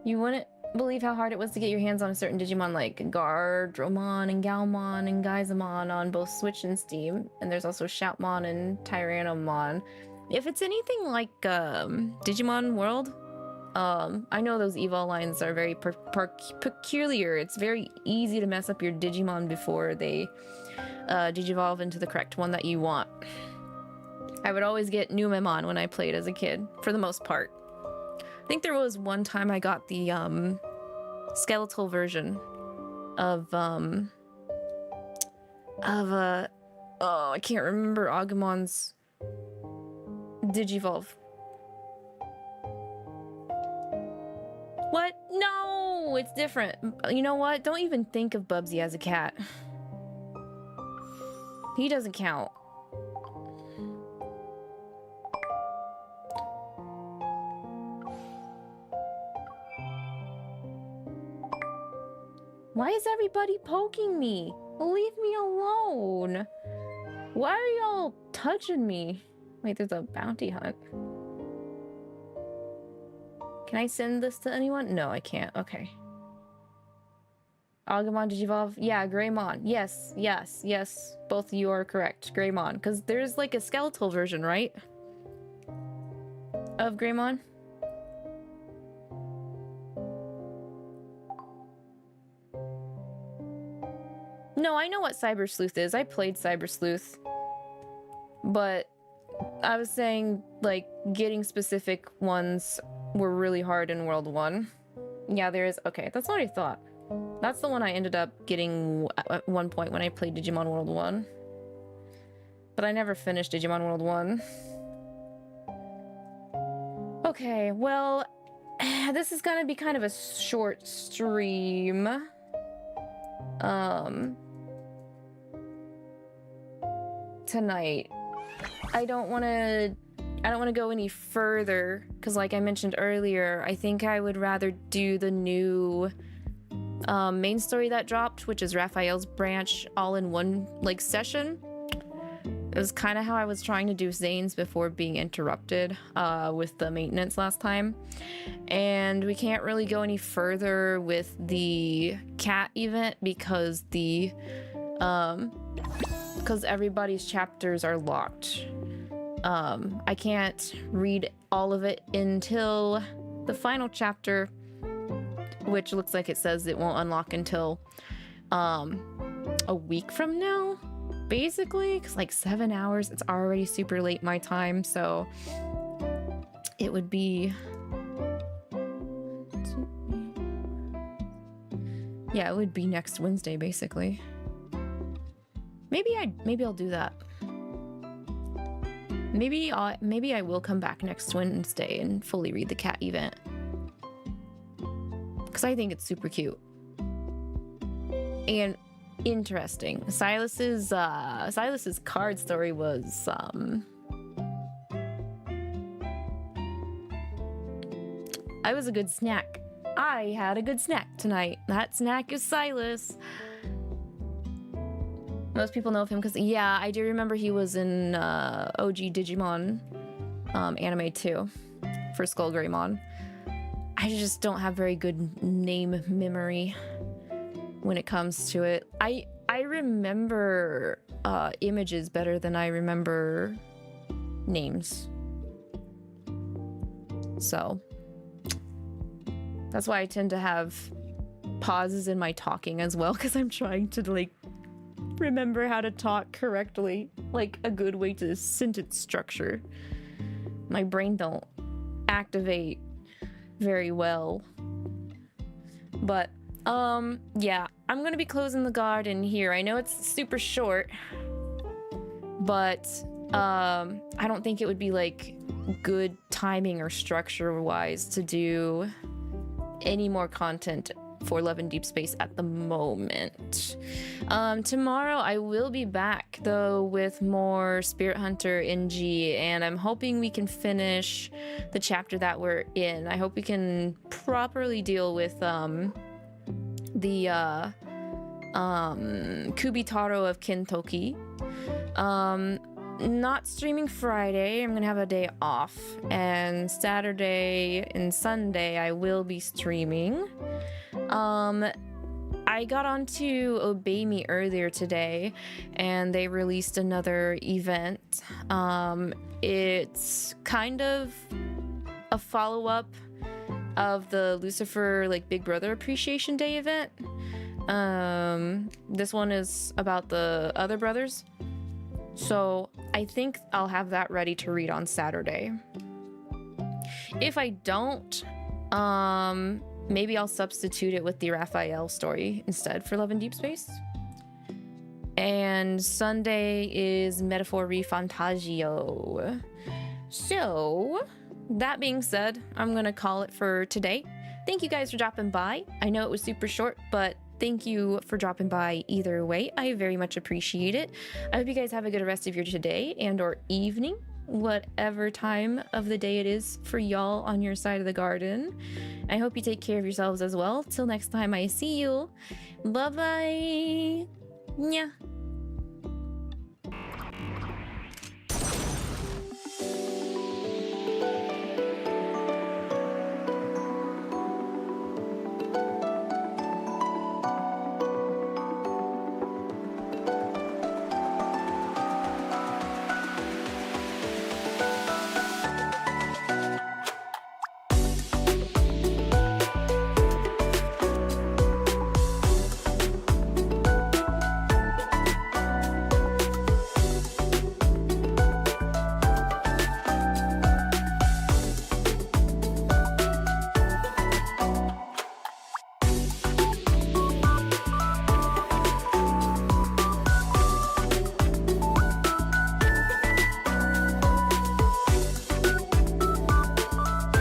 S1: You wouldn't believe how hard it was to get your hands on a certain Digimon like Gardromon and Galmon and Gaizamon on both Switch and Steam. And there's also Shoutmon and Tyrannomon. If it's anything like Digimon World, I know those evolve lines are very peculiar. It's very easy to mess up your Digimon before they digivolve into the correct one that you want. I would always get Numemon when I played as a kid, for the most part. I think there was one time I got the skeletal version of oh, I can't remember Agumon's Digivolve. What? No, it's different. You know what? Don't even think of Bubsy as a cat. He doesn't count. Why is everybody poking me? Leave me alone. Why are y'all touching me? Wait, there's a bounty hunt. Can I send this to anyone? No, I can't. Okay. Agumon Digivolve? Yeah, Greymon. Yes, yes, yes. Both of you are correct. Greymon. Because there's like a skeletal version, right? Of Greymon? No, I know what Cyber Sleuth is. I played Cyber Sleuth. But I was saying, like, getting specific ones were really hard in World 1. Yeah, there is. Okay, that's what I thought. That's the one I ended up getting at one point when I played Digimon World 1. But I never finished Digimon World 1. Okay, well, this is gonna be kind of a short stream. Tonight. I don't want to go any further because, like I mentioned earlier, I think I would rather do the new main story that dropped, which is Raphael's branch, all in one like session. It was kind of how I was trying to do Zayne's before being interrupted with the maintenance last time. And we can't really go any further with the cat event because because everybody's chapters are locked. I can't read all of it until the final chapter, which looks like it says it won't unlock until a week from now, basically, because like 7 hours, it's already super late my time, so it would be... Yeah, it would be next Wednesday, basically. Maybe I'll do that. Maybe I will come back next Wednesday and fully read the cat event. Because I think it's super cute. And interesting. Sylus's card story was I was a good snack. I had a good snack tonight. That snack is Sylus. Most people know of him because, yeah, I do remember he was in OG Digimon anime too, for 𝐒𝐿𝐿 I just don't have very good name memory when it comes to it. I remember images better than I remember names. So that's why I tend to have pauses in my talking as well, because I'm trying to like remember how to talk correctly, like a good way to sentence structure. My brain don't activate very well. But yeah, I'm gonna be closing the garden here. I know it's super short, but I don't think it would be like good timing or structure wise to do any more content for Love and Deepspace at the moment. Tomorrow I will be back though with more Spirit Hunter NG, and I'm hoping we can finish the chapter that we're in. I hope we can properly deal with the Kubitaro of Kentoki. not streaming Friday. I'm gonna have a day off, and Saturday and Sunday I will be streaming. I got onto Obey Me earlier today, and they released another event. It's kind of a follow-up of the Lucifer like Big Brother Appreciation Day event. This one is about the other brothers, so I think I'll have that ready to read on Saturday. If I don't, maybe I'll substitute it with the Raphael story instead for Love in Deepspace. And Sunday is Metaphor Fantagio. So, that being said, I'm gonna call it for today. Thank you guys for dropping by. I know it was super short, but thank you for dropping by either way. I very much appreciate it. I hope you guys have a good rest of your today and or evening, whatever time of the day it is for y'all on your side of the garden. I hope you take care of yourselves as well. Till next time I see you. Bye-bye. Yeah.